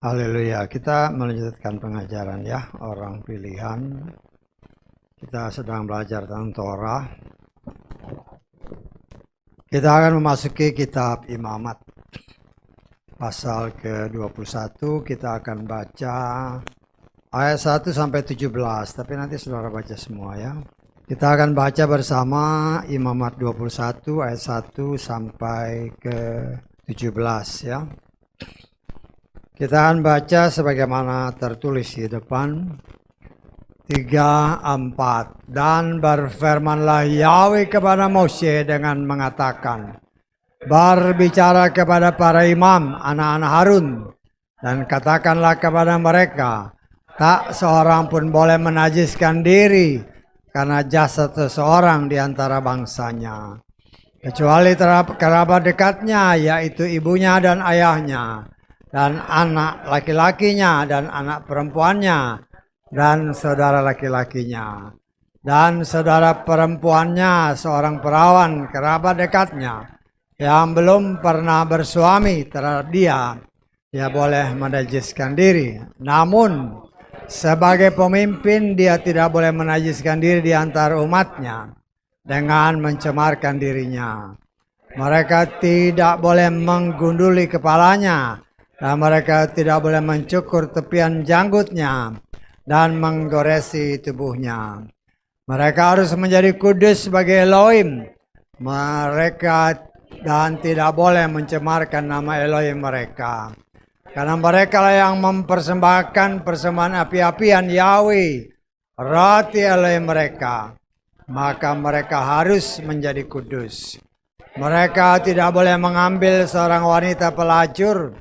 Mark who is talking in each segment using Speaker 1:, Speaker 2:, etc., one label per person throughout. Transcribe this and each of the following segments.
Speaker 1: Haleluya, kita melanjutkan pengajaran ya, orang pilihan. Kita sedang belajar tentang Torah. Kita akan memasuki kitab Imamat. Pasal ke-21, kita akan baca ayat 1 sampai 17, tapi nanti saudara baca semua ya. Kita akan baca bersama Imamat 21 ayat 1 sampai ke 17 ya. Kita akan baca sebagaimana tertulis di depan. 3, 4. Dan berfirmanlah Yahweh kepada Mose dengan mengatakan, berbicara kepada para imam, anak-anak Harun, dan katakanlah kepada mereka, tak seorang pun boleh menajiskan diri karena jasad seseorang di antara bangsanya, kecuali terhadap kerabat dekatnya, yaitu ibunya dan ayahnya, dan anak laki-lakinya dan anak perempuannya, dan saudara laki-lakinya, dan saudara perempuannya seorang perawan kerabat dekatnya yang belum pernah bersuami terhadap dia boleh menajiskan diri. Namun sebagai pemimpin dia tidak boleh menajiskan diri di antara umatnya dengan mencemarkan dirinya. Mereka tidak boleh menggunduli kepalanya, dan mereka tidak boleh mencukur tepian janggutnya dan menggoresi tubuhnya. Mereka harus menjadi kudus sebagai Elohim mereka dan tidak boleh mencemarkan nama Elohim mereka. Karena mereka lah yang mempersembahkan persembahan api-apian Yahweh, roti Elohim mereka. Maka mereka harus menjadi kudus. Mereka tidak boleh mengambil seorang wanita pelacur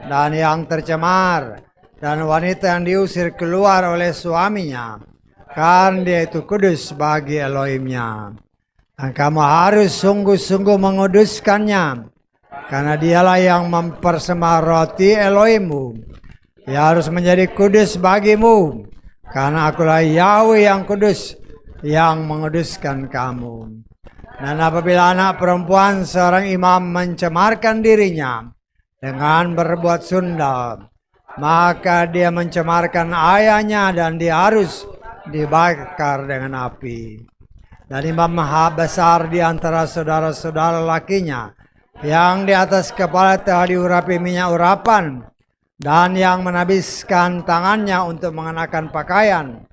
Speaker 1: dan yang tercemar, dan wanita yang diusir keluar oleh suaminya, karena dia itu kudus bagi Elohimnya. Dan kamu harus sungguh-sungguh menguduskannya, karena dialah yang mempersembah roti Elohimmu. Dia harus menjadi kudus bagimu, karena akulah Yahweh yang kudus, yang menguduskan kamu. Dan apabila anak perempuan seorang imam mencemarkan dirinya dengan berbuat sundal, maka dia mencemarkan ayahnya dan dia harus dibakar dengan api. Dan imam besar di antara saudara-saudara lakinya yang di atas kepala telah diurapi minyak urapan dan yang menabiskan tangannya untuk mengenakan pakaian,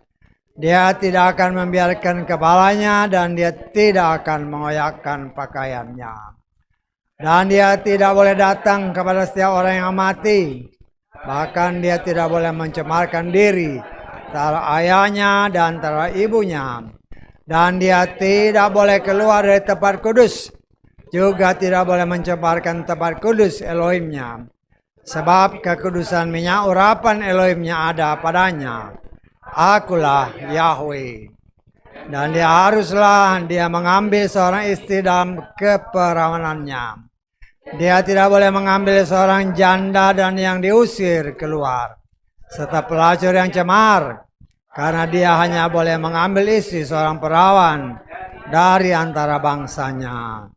Speaker 1: dia tidak akan membiarkan kepalanya dan dia tidak akan mengoyakkan pakaiannya. Dan dia tidak boleh datang kepada setiap orang yang mati. Bahkan dia tidak boleh mencemarkan diri antara ayahnya dan antara ibunya. Dan dia tidak boleh keluar dari tempat kudus. Juga tidak boleh mencemarkan tempat kudus Elohimnya. Sebab kekudusan minyak urapan Elohimnya ada padanya. Akulah Yahweh. Dan dia haruslah mengambil seorang istri dalam keperawanannya. Dia tidak boleh mengambil seorang janda dan yang diusir keluar, serta pelacur yang cemar, karena dia hanya boleh mengambil istri seorang perawan dari antara bangsanya,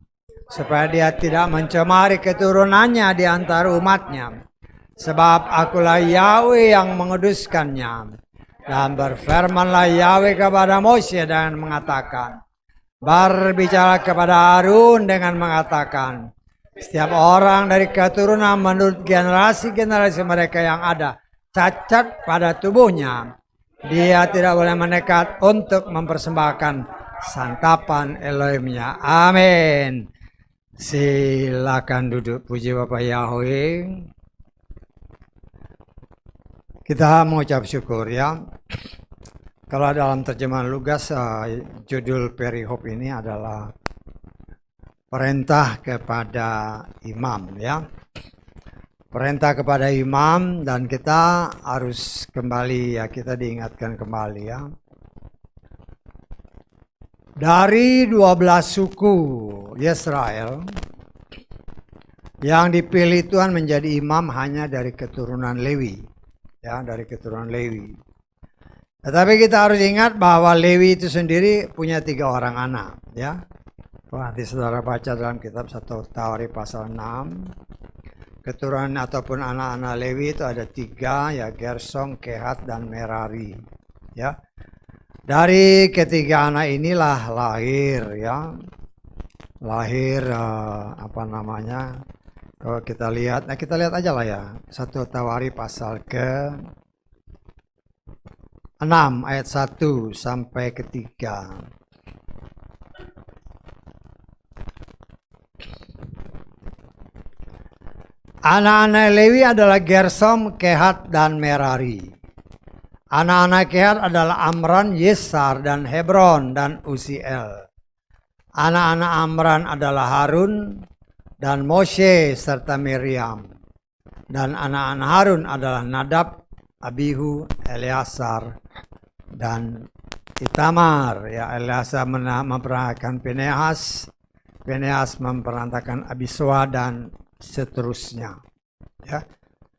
Speaker 1: supaya dia tidak mencemari keturunannya di antara umatnya. Sebab akulah Yahweh yang menguduskannya. Dan berfirmanlah Yahweh kepada Mose dan mengatakan, berbicara kepada Harun dengan mengatakan, setiap orang dari keturunan menurut generasi-generasi mereka yang ada cacat pada tubuhnya, dia tidak boleh menekat untuk mempersembahkan santapan Elohimnya. Amin. Silakan duduk. Puji Bapak Yahweh. Kita mengucap syukur ya. Kalau dalam terjemahan Lugas, judul perihop ini adalah perintah kepada imam ya. Perintah kepada imam, dan kita harus kembali ya, kita diingatkan kembali ya. Dari 12 suku Israel yang dipilih Tuhan menjadi imam hanya dari keturunan Lewi. Ya, dari keturunan Lewi. Tetapi kita harus ingat bahwa Lewi itu sendiri punya 3 orang anak ya. Nanti saudara baca dalam kitab 1 Tawarikh pasal 6. Keturunan ataupun anak-anak Lewi itu ada 3, ya Gersom, Kehat, dan Merari. Ya, dari ketiga anak inilah lahir apa namanya? Kalau kita lihat, kita lihat aja lah ya. 1 Tawarikh pasal ke 6 ayat 1 sampai ke 3. Anak-anak Lewi adalah Gersom, Kehat, dan Merari. Anak-anak Kehat adalah Amram, Yesar, dan Hebron, dan Uziel. Anak-anak Amram adalah Harun, dan Moshe, serta Miriam. Dan anak-anak Harun adalah Nadab, Abihu, Eleazar, dan Itamar. Ya, Eleazar memperantakan Pinehas, Pinehas memperantakan Abisua, dan seterusnya. Ya,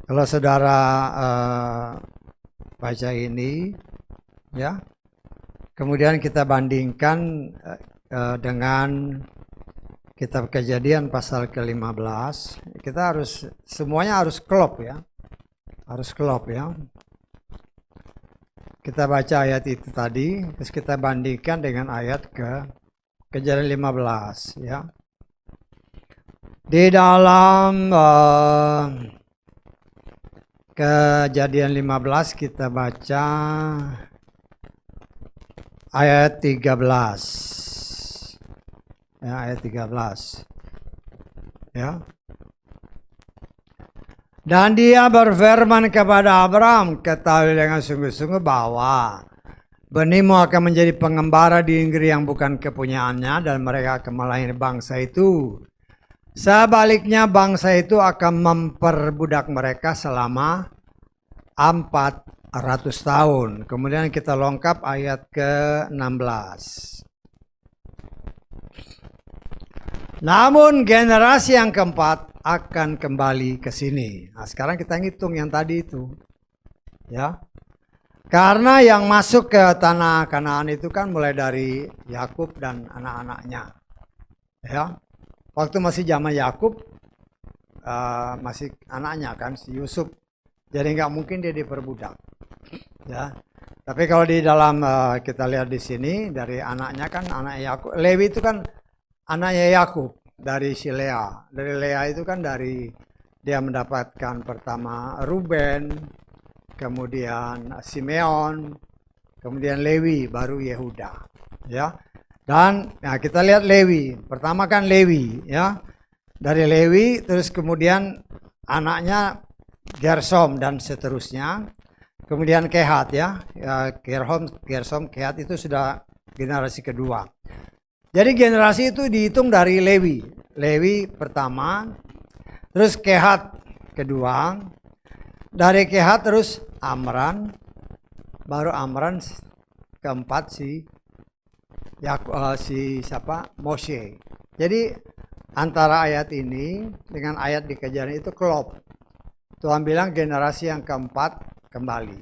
Speaker 1: kalau saudara baca ini, ya, kemudian kita bandingkan dengan kitab Kejadian pasal ke-15, kita harus semuanya harus klop ya, harus klop ya. Kita baca ayat itu tadi, terus kita bandingkan dengan ayat Kejadian 15 ya. Di dalam Kejadian 15 kita baca ayat 13. Ya, ayat 13. Ya. Dan dia berfirman kepada Abraham, ketahui dengan sungguh-sungguh bahwa benihmu akan menjadi pengembara di negeri yang bukan kepunyaannya, dan mereka akan melahirkan bangsa itu. Sebaliknya bangsa itu akan memperbudak mereka selama 400 tahun. Kemudian kita lengkap ayat ke-16. Namun generasi yang keempat akan kembali ke sini. Nah, sekarang kita ngitung yang tadi itu. Ya. Karena yang masuk ke tanah Kanaan itu kan mulai dari Yakub dan anak-anaknya. Ya. Waktu masih zaman Yakub, masih anaknya kan si Yusuf, jadi nggak mungkin dia diperbudak. Ya, tapi kalau di dalam kita lihat di sini dari anaknya kan anak Yakub, Lewi itu kan anaknya Yakub dari si Lea. Dari Lea itu kan dari dia mendapatkan pertama Ruben, kemudian Simeon, kemudian Lewi, baru Yehuda. Ya. Dan nah kita lihat Lewi, pertama kan Lewi ya, dari Lewi terus kemudian anaknya Gersom dan seterusnya, kemudian Kehat ya, Gersom, Kehat itu sudah generasi kedua. Jadi generasi itu dihitung dari Lewi, Lewi pertama, terus Kehat kedua, dari Kehat terus Amram, baru Amram keempat Moshe. Jadi antara ayat ini dengan ayat di Kejadian itu klop. Tuhan bilang generasi yang keempat kembali.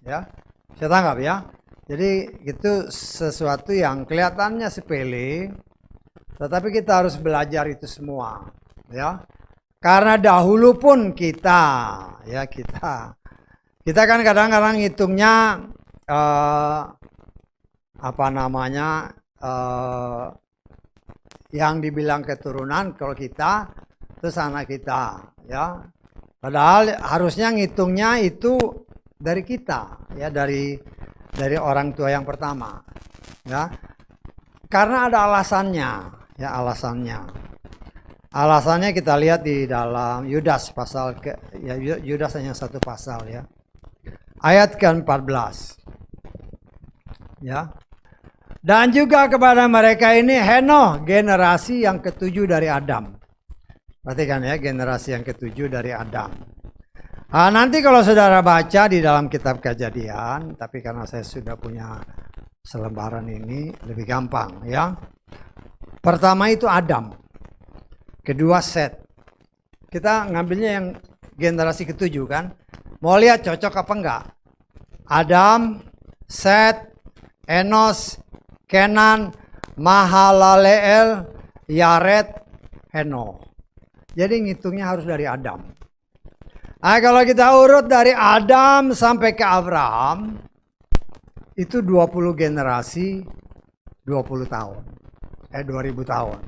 Speaker 1: Ya, saya tangkap ya. Jadi itu sesuatu yang kelihatannya sepele, tetapi kita harus belajar itu semua. Ya, karena dahulu pun kita kan kadang-kadang hitungnya yang dibilang keturunan kalau kita terus anak kita ya, padahal harusnya ngitungnya itu dari kita ya, dari orang tua yang pertama ya, karena ada alasannya ya, alasannya kita lihat di dalam Yudas pasal Yudas hanya satu pasal ya, ayat ke-14 ya. Dan juga kepada mereka ini Henoh, generasi yang ketujuh dari Adam. Perhatikan ya, generasi yang ketujuh dari Adam. Nah, nanti kalau saudara baca di dalam kitab Kejadian, tapi karena saya sudah punya selembaran ini lebih gampang ya. Pertama itu Adam, kedua Set. Kita ngambilnya yang generasi ketujuh kan. Mau lihat cocok apa enggak? Adam, Set, Enos, Kenan, Mahalaleel, Yared, Henoh. Jadi ngitungnya harus dari Adam. Nah, kalau kita urut dari Adam sampai ke Abraham, itu 20 generasi, 20 tahun. 2000 tahun.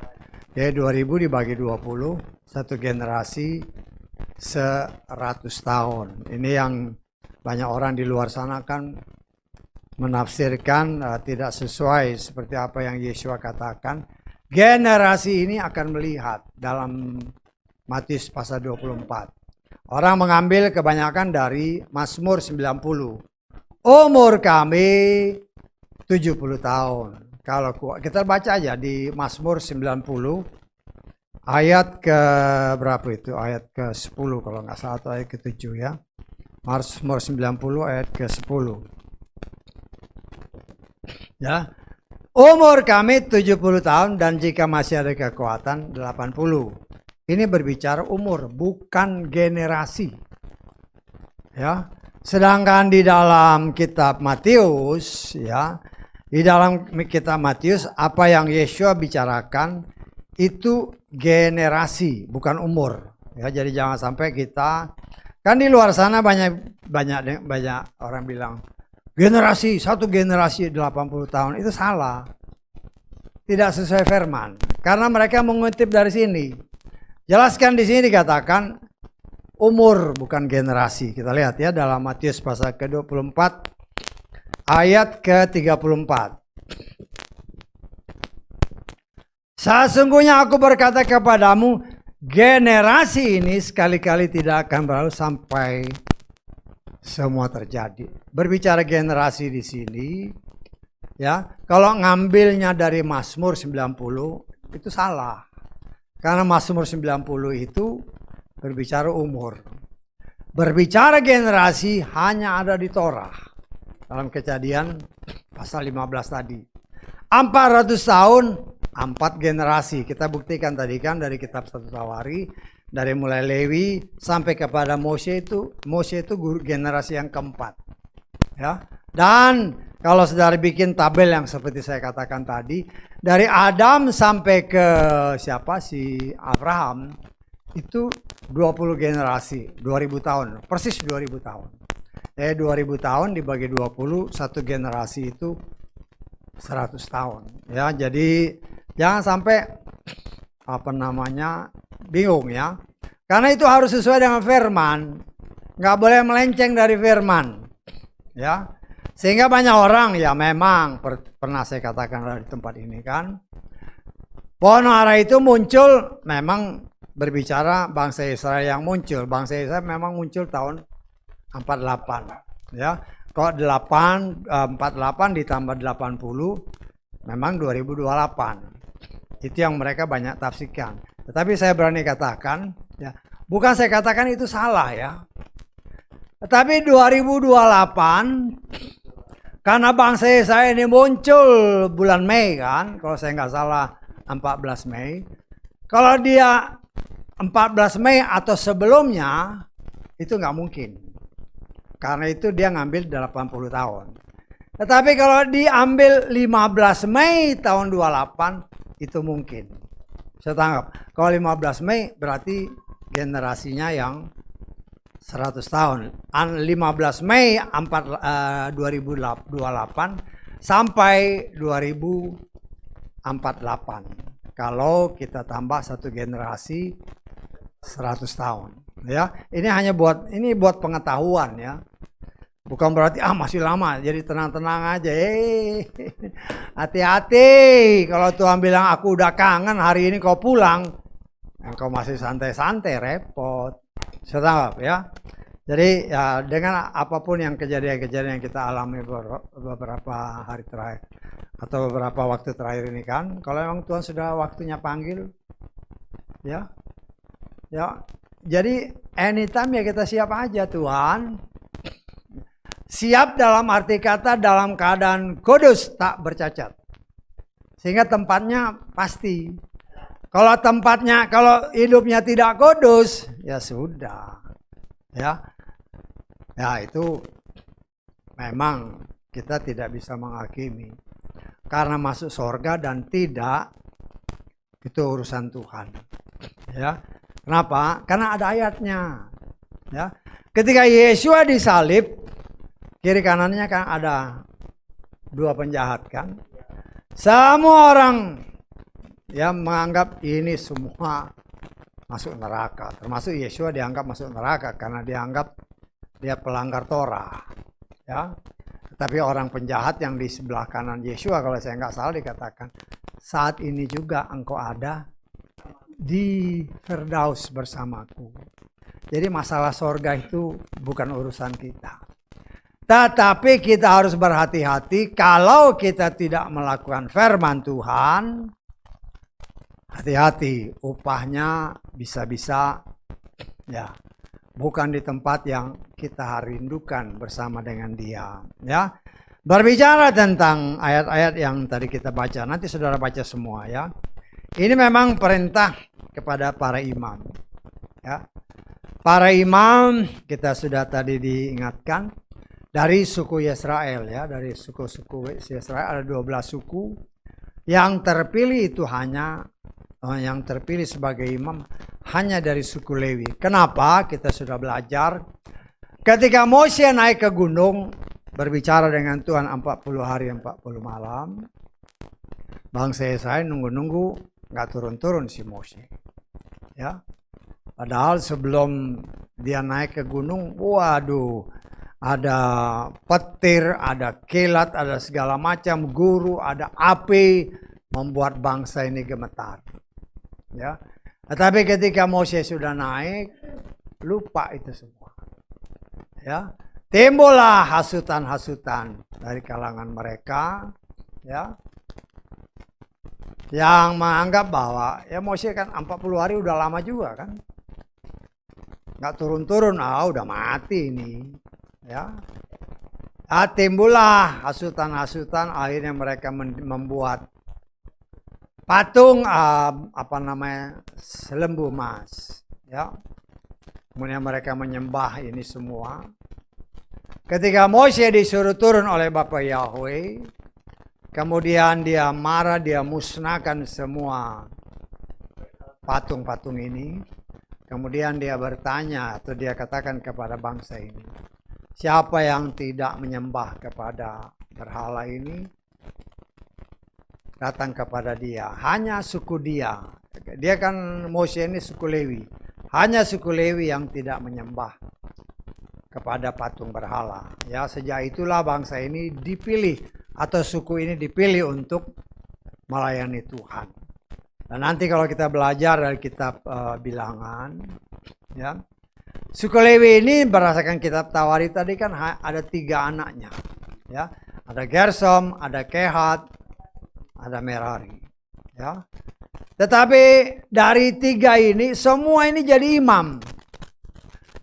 Speaker 1: Jadi 2000 dibagi 20, satu generasi 100 tahun. Ini yang banyak orang di luar sana kan menafsirkan tidak sesuai seperti apa yang Yeshua katakan. Generasi ini akan melihat dalam Matius pasal 24. Orang mengambil kebanyakan dari Mazmur 90. Umur kami 70 tahun. Kalau kita baca aja di Mazmur 90 ayat ke berapa itu? Ayat ke 10 kalau nggak salah, atau ayat ke 7 ya. Mazmur 90 ayat ke 10. Ya. Umur kami 70 tahun dan jika masih ada kekuatan 80. Ini berbicara umur, bukan generasi. Ya. Sedangkan di dalam kitab Matius, ya, di dalam kitab Matius apa yang Yeshua bicarakan itu generasi, bukan umur. Ya, jadi jangan sampai kita, kan di luar sana banyak orang bilang generasi, satu generasi 80 tahun, itu salah. Tidak sesuai firman. Karena mereka mengutip dari sini. Jelaskan di sini dikatakan umur bukan generasi. Kita lihat ya dalam Matius pasal ke-24 ayat ke-34. Sesungguhnya aku berkata kepadamu, generasi ini sekali-kali tidak akan berlalu sampai semua terjadi. Berbicara generasi di sini, ya, kalau ngambilnya dari Mazmur 90 itu salah. Karena Mazmur 90 itu berbicara umur. Berbicara generasi hanya ada di Torah. Dalam Kejadian pasal 15 tadi. 400 tahun, 4 generasi. Kita buktikan tadi kan dari kitab 1 Tawari, dari mulai Lewi sampai kepada Mose itu guru generasi yang keempat. Ya. Dan kalau saudara bikin tabel yang seperti saya katakan tadi, dari Adam sampai ke siapa si Abraham itu 20 generasi, 2000 tahun, persis 2000 tahun. 2000 tahun dibagi 20, satu generasi itu 100 tahun. Ya, jadi jangan sampai bingung ya. Karena itu harus sesuai dengan firman. Nggak boleh melenceng dari firman. Ya. Sehingga banyak orang, ya memang pernah saya katakan di tempat ini kan, pohon ara itu muncul memang berbicara bangsa Israel yang muncul. Bangsa Israel memang muncul tahun 48. Ya, kok 48 ditambah 80 memang 2028. Itu yang mereka banyak tafsirkan. Tetapi saya berani katakan, ya, bukan saya katakan itu salah ya. Tetapi 2028 karena bangsa saya ini muncul bulan Mei kan, kalau saya nggak salah 14 Mei. Kalau dia 14 Mei atau sebelumnya, itu nggak mungkin. Karena itu dia ngambil 80 tahun. Tetapi kalau diambil 15 Mei tahun 28, itu mungkin. Saya tangkap, kalau 15 Mei berarti generasinya yang 100 tahun. 15 Mei 2028 sampai 2048. Kalau kita tambah satu generasi 100 tahun. Ya, ini hanya buat pengetahuan ya. Bukan berarti masih lama, jadi tenang-tenang aja. Hati-hati kalau Tuhan bilang aku udah kangen hari ini kau pulang, engkau masih santai-santai repot. Saya tangkap ya. Jadi ya dengan apapun yang kejadian-kejadian yang kita alami beberapa hari terakhir atau beberapa waktu terakhir ini kan, kalau memang Tuhan sudah waktunya panggil, ya, jadi anytime ya kita siap aja Tuhan. Siap dalam arti kata dalam keadaan kudus tak bercacat, sehingga tempatnya pasti. Kalau hidupnya tidak kudus, ya sudah. Ya itu memang kita tidak bisa menghakimi. karena masuk sorga dan tidak, itu urusan Tuhan. Ya, kenapa? Karena ada ayatnya. Ya, ketika Yesua disalib, kiri kanannya kan ada dua penjahat kan. Semua orang yang menganggap ini semua masuk neraka, termasuk Yesua dianggap masuk neraka karena dianggap dia pelanggar Torah. Ya, tapi orang penjahat yang di sebelah kanan Yesua, kalau saya nggak salah dikatakan, saat ini juga engkau ada di Firdaus bersamaku. Jadi masalah sorga itu bukan urusan kita. Tetapi kita harus berhati-hati kalau kita tidak melakukan firman Tuhan. Hati-hati, upahnya bisa-bisa ya bukan di tempat yang kita rindukan bersama dengan Dia. Ya, berbicara tentang ayat-ayat yang tadi kita baca, nanti saudara baca semua ya. Ini memang perintah kepada para imam. Ya, para imam kita sudah tadi diingatkan dari suku Yesrael ya, dari suku-suku Yesrael ada 12 suku. Yang terpilih itu hanya yang terpilih sebagai imam hanya dari suku Lewi. Kenapa? Kita sudah belajar. Ketika Mose naik ke gunung berbicara dengan Tuhan 40 hari 40 malam. Bangsa Israel nunggu-nunggu nggak turun-turun si Mose. Ya. Padahal sebelum dia naik ke gunung, waduh, ada petir, ada kilat, ada segala macam guru, ada api membuat bangsa ini gemetar. Ya, tetapi ketika Mose sudah naik, lupa itu semua. Ya, timbullah hasutan-hasutan dari kalangan mereka, ya, yang menganggap bahwa ya Mose kan 40 hari udah lama juga kan, nggak turun-turun, udah mati ini, ya. Timbullah hasutan-hasutan, akhirnya mereka membuat patung selembu emas, ya. Kemudian mereka menyembah ini semua. Ketika Mose disuruh turun oleh Bapa Yahweh, kemudian dia marah, dia musnahkan semua patung-patung ini. Kemudian dia bertanya atau dia katakan kepada bangsa ini, siapa yang tidak menyembah kepada berhala ini, datang kepada dia. Hanya suku dia. Dia kan Mose ini suku Lewi. Hanya suku Lewi yang tidak menyembah kepada patung berhala. Ya, sejak itulah bangsa ini dipilih atau suku ini dipilih untuk melayani Tuhan. Dan nanti kalau kita belajar dari kitab Bilangan, ya, suku Lewi ini berdasarkan kitab Tawarit tadi kan ada 3 anaknya. Ya, ada Gersom, ada Kehat, ada Merari, ya. Tetapi dari 3 ini semua ini jadi imam.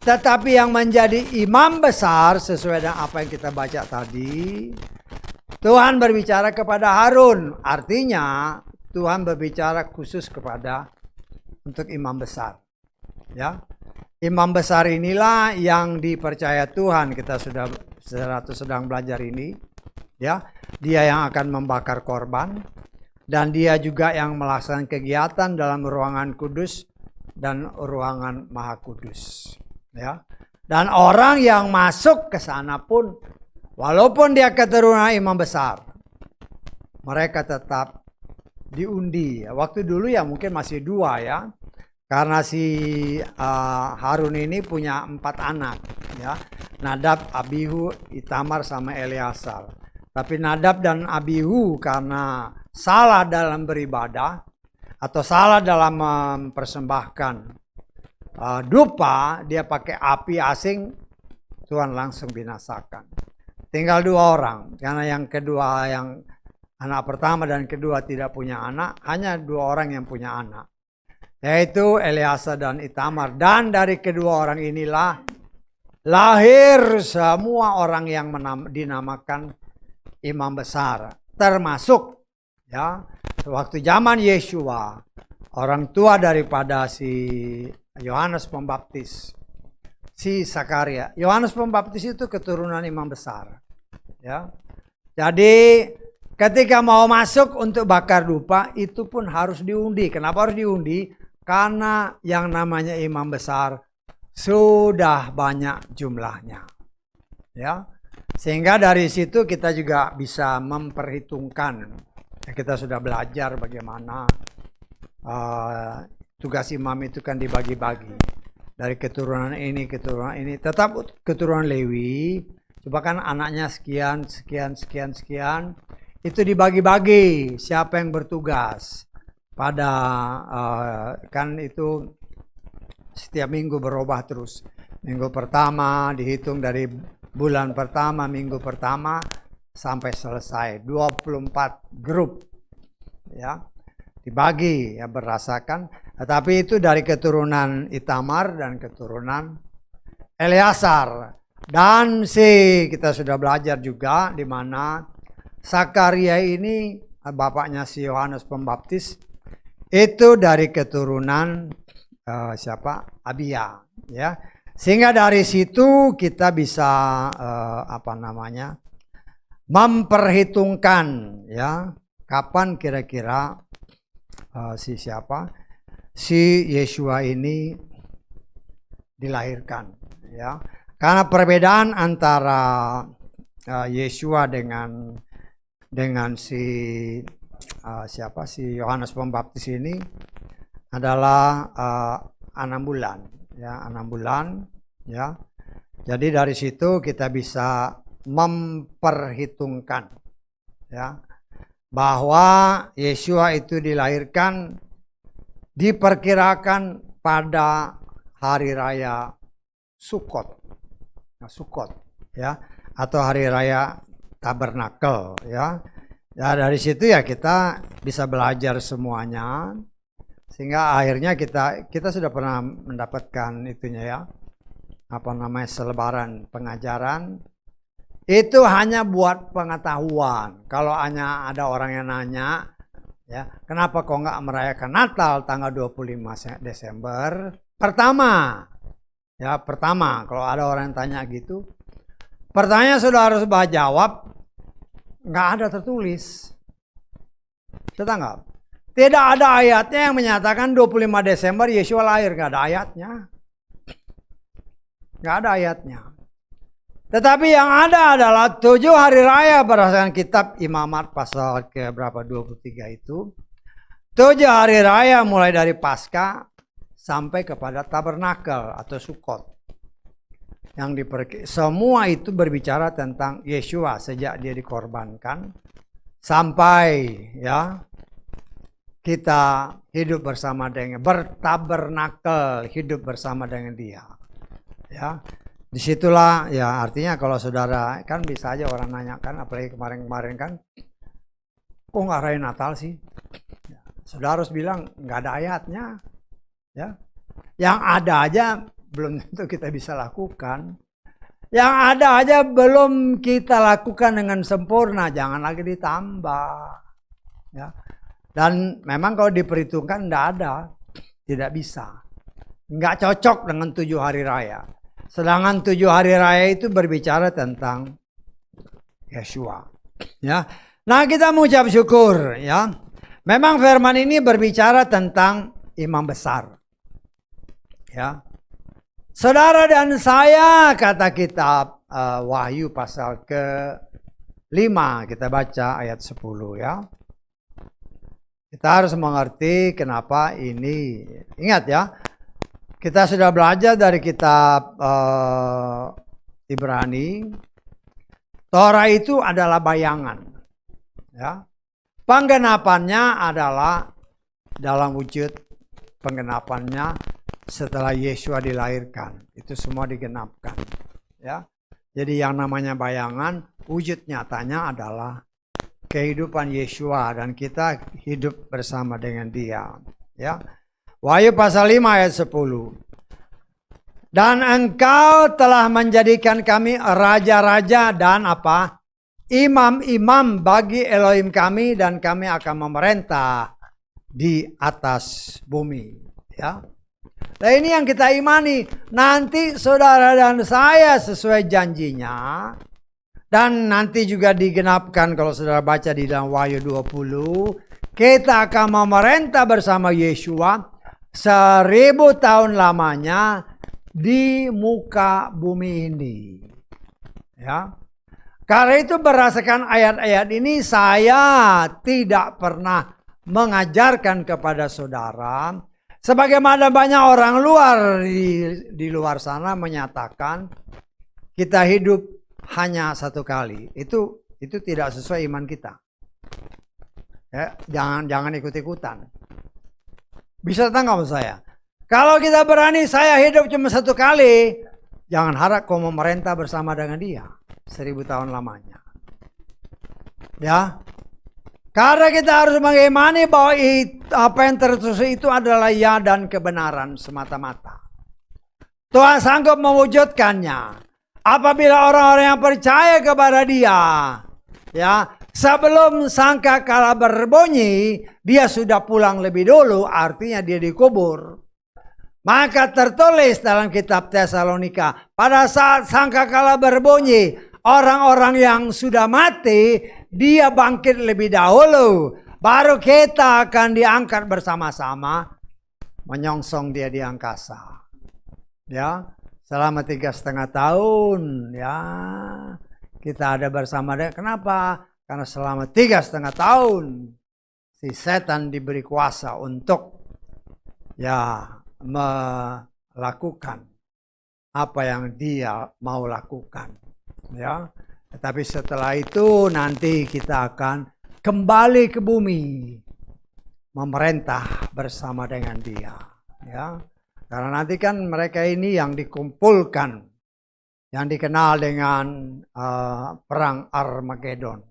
Speaker 1: Tetapi yang menjadi imam besar sesuai dengan apa yang kita baca tadi, Tuhan berbicara kepada Harun. Artinya Tuhan berbicara khusus kepada untuk imam besar, ya. Imam besar inilah yang dipercaya Tuhan. Kita sudah sedang belajar ini, ya. Dia yang akan membakar korban. Dan dia juga yang melaksanakan kegiatan dalam ruangan kudus dan ruangan maha kudus. Ya. Dan orang yang masuk ke sana pun, walaupun dia keturunan imam besar, mereka tetap diundi. Waktu dulu ya mungkin masih 2 ya. Karena si Harun ini punya 4 anak. Ya. Nadab, Abihu, Itamar, sama Eleazar. Tapi Nadab dan Abihu karena salah dalam beribadah atau salah dalam mempersembahkan dupa, dia pakai api asing, Tuhan langsung binasakan. Tinggal 2 orang, karena yang kedua, yang anak pertama dan kedua tidak punya anak, hanya 2 orang yang punya anak, yaitu Eleazar dan Itamar. Dan dari kedua orang inilah lahir semua orang yang dinamakan imam besar, termasuk ya waktu zaman Yesua, orang tua daripada si Yohanes Pembaptis, si Sakaria. Yohanes Pembaptis itu keturunan imam besar, ya. Jadi Ketika mau masuk untuk bakar dupa itu pun harus diundi. Kenapa harus diundi? Karena yang namanya imam besar sudah banyak jumlahnya. Ya. Sehingga dari situ kita juga bisa memperhitungkan. Kita sudah belajar bagaimana tugas imam itu kan dibagi-bagi. Dari keturunan ini, keturunan ini. Tetap keturunan Lewi. Coba kan anaknya sekian, sekian, sekian, sekian. Itu dibagi-bagi siapa yang bertugas pada kan itu setiap minggu berubah terus. Minggu pertama dihitung dari bulan pertama, minggu pertama sampai selesai 24 grup ya dibagi ya berdasarkan. Tetapi itu dari keturunan Itamar dan keturunan Eleazar. Dan kita sudah belajar juga di mana Sakaria ini bapaknya si Yohanes Pembaptis itu dari keturunan siapa? Abia ya. Sehingga dari situ kita bisa memperhitungkan ya kapan kira-kira si Yeshua ini dilahirkan ya. Karena perbedaan antara Yeshua dengan si Yohanes Pembaptis ini adalah 6 bulan ya, 6 bulan ya. Jadi dari situ kita bisa memperhitungkan ya bahwa Yeshua itu dilahirkan diperkirakan pada hari raya Sukot. Nah, Sukot ya atau hari raya Tabernakel ya. Ya dari situ ya kita bisa belajar semuanya sehingga akhirnya kita sudah pernah mendapatkan itunya ya. Selebaran pengajaran itu hanya buat pengetahuan. Kalau hanya ada orang yang nanya ya, kenapa kok nggak merayakan Natal tanggal 25 Desember? Pertama, kalau ada orang yang tanya gitu, pertanyaan sudah harus jawab, nggak ada tertulis. Tetangga, tidak ada ayatnya yang menyatakan 25 Desember Yeshua lahir, nggak ada ayatnya. Nggak ada ayatnya. Tetapi yang ada adalah 7 hari raya berdasarkan kitab Imamat pasal ke berapa 23 itu. 7 hari raya mulai dari Paskah sampai kepada Tabernakel atau Sukot. Semua itu berbicara tentang Yeshua sejak dia dikorbankan sampai ya kita hidup bersama dengan bertabernakel, hidup bersama dengan dia. Ya. Disitulah ya artinya kalau saudara kan bisa aja orang nanya kan, apalagi kemarin-kemarin kan, kok nggak rayain Natal sih? Ya, saudara harus bilang nggak ada ayatnya. Ya, yang ada aja belum tentu kita bisa lakukan. Yang ada aja belum kita lakukan dengan sempurna, jangan lagi ditambah. Ya, dan memang kalau diperhitungkan tidak bisa, nggak cocok dengan 7 hari raya. Sedangkan 7 hari raya itu berbicara tentang Yeshua. Ya. Nah kita mengucap syukur ya. Memang firman ini berbicara tentang imam besar. Ya. Saudara dan saya kata kitab Wahyu pasal ke-5 kita baca ayat 10 ya. Kita harus mengerti kenapa ini. Ingat ya. Kita sudah belajar dari kitab Ibrani, Torah itu adalah bayangan. Ya. Penggenapannya adalah dalam wujud penggenapannya setelah Yeshua dilahirkan. Itu semua digenapkan. Ya. Jadi yang namanya bayangan, wujud nyatanya adalah kehidupan Yeshua dan kita hidup bersama dengan dia. Ya. Wahyu pasal 5 ayat 10. Dan engkau telah menjadikan kami raja-raja dan apa? Imam-imam bagi Elohim kami dan kami akan memerintah di atas bumi. Ya. Nah ini yang kita imani. Nanti saudara dan saya sesuai janjinya Dan nanti juga digenapkan kalau saudara baca di dalam Wahyu 20. Kita akan memerintah bersama Yeshua 1000 tahun lamanya di muka bumi ini. Ya. Karena itu berdasarkan ayat-ayat ini saya tidak pernah mengajarkan kepada saudara. Sebagaimana banyak orang luar di luar sana menyatakan kita hidup hanya satu kali. Itu tidak sesuai iman kita. Ya, jangan ikut-ikutan. Bisa tangkap saya. Kalau kita berani saya hidup cuma satu kali, jangan harap kau memerintah bersama dengan dia 1000 tahun lamanya. Ya. Karena kita harus mengimani bahwa apa yang tertulis itu adalah ya dan kebenaran semata-mata. Tuhan sanggup mewujudkannya. Apabila orang-orang yang percaya kepada dia, ya, sebelum sangkakala berbunyi, dia sudah pulang lebih dulu, artinya dia dikubur. Maka tertulis dalam kitab Tesalonika, pada saat sangkakala berbunyi, orang-orang yang sudah mati, dia bangkit lebih dahulu. Baru kita akan diangkat bersama-sama, menyongsong dia di angkasa. Ya, selama 3,5 tahun, ya, kita ada bersama dia. Kenapa? Karena selama 3,5 tahun, si setan diberi kuasa untuk, ya, melakukan apa yang dia mau lakukan, ya. Tapi setelah itu nanti kita akan kembali ke bumi, memerintah bersama dengan dia, ya. Karena nanti kan mereka ini yang dikumpulkan, yang dikenal dengan perang Armageddon,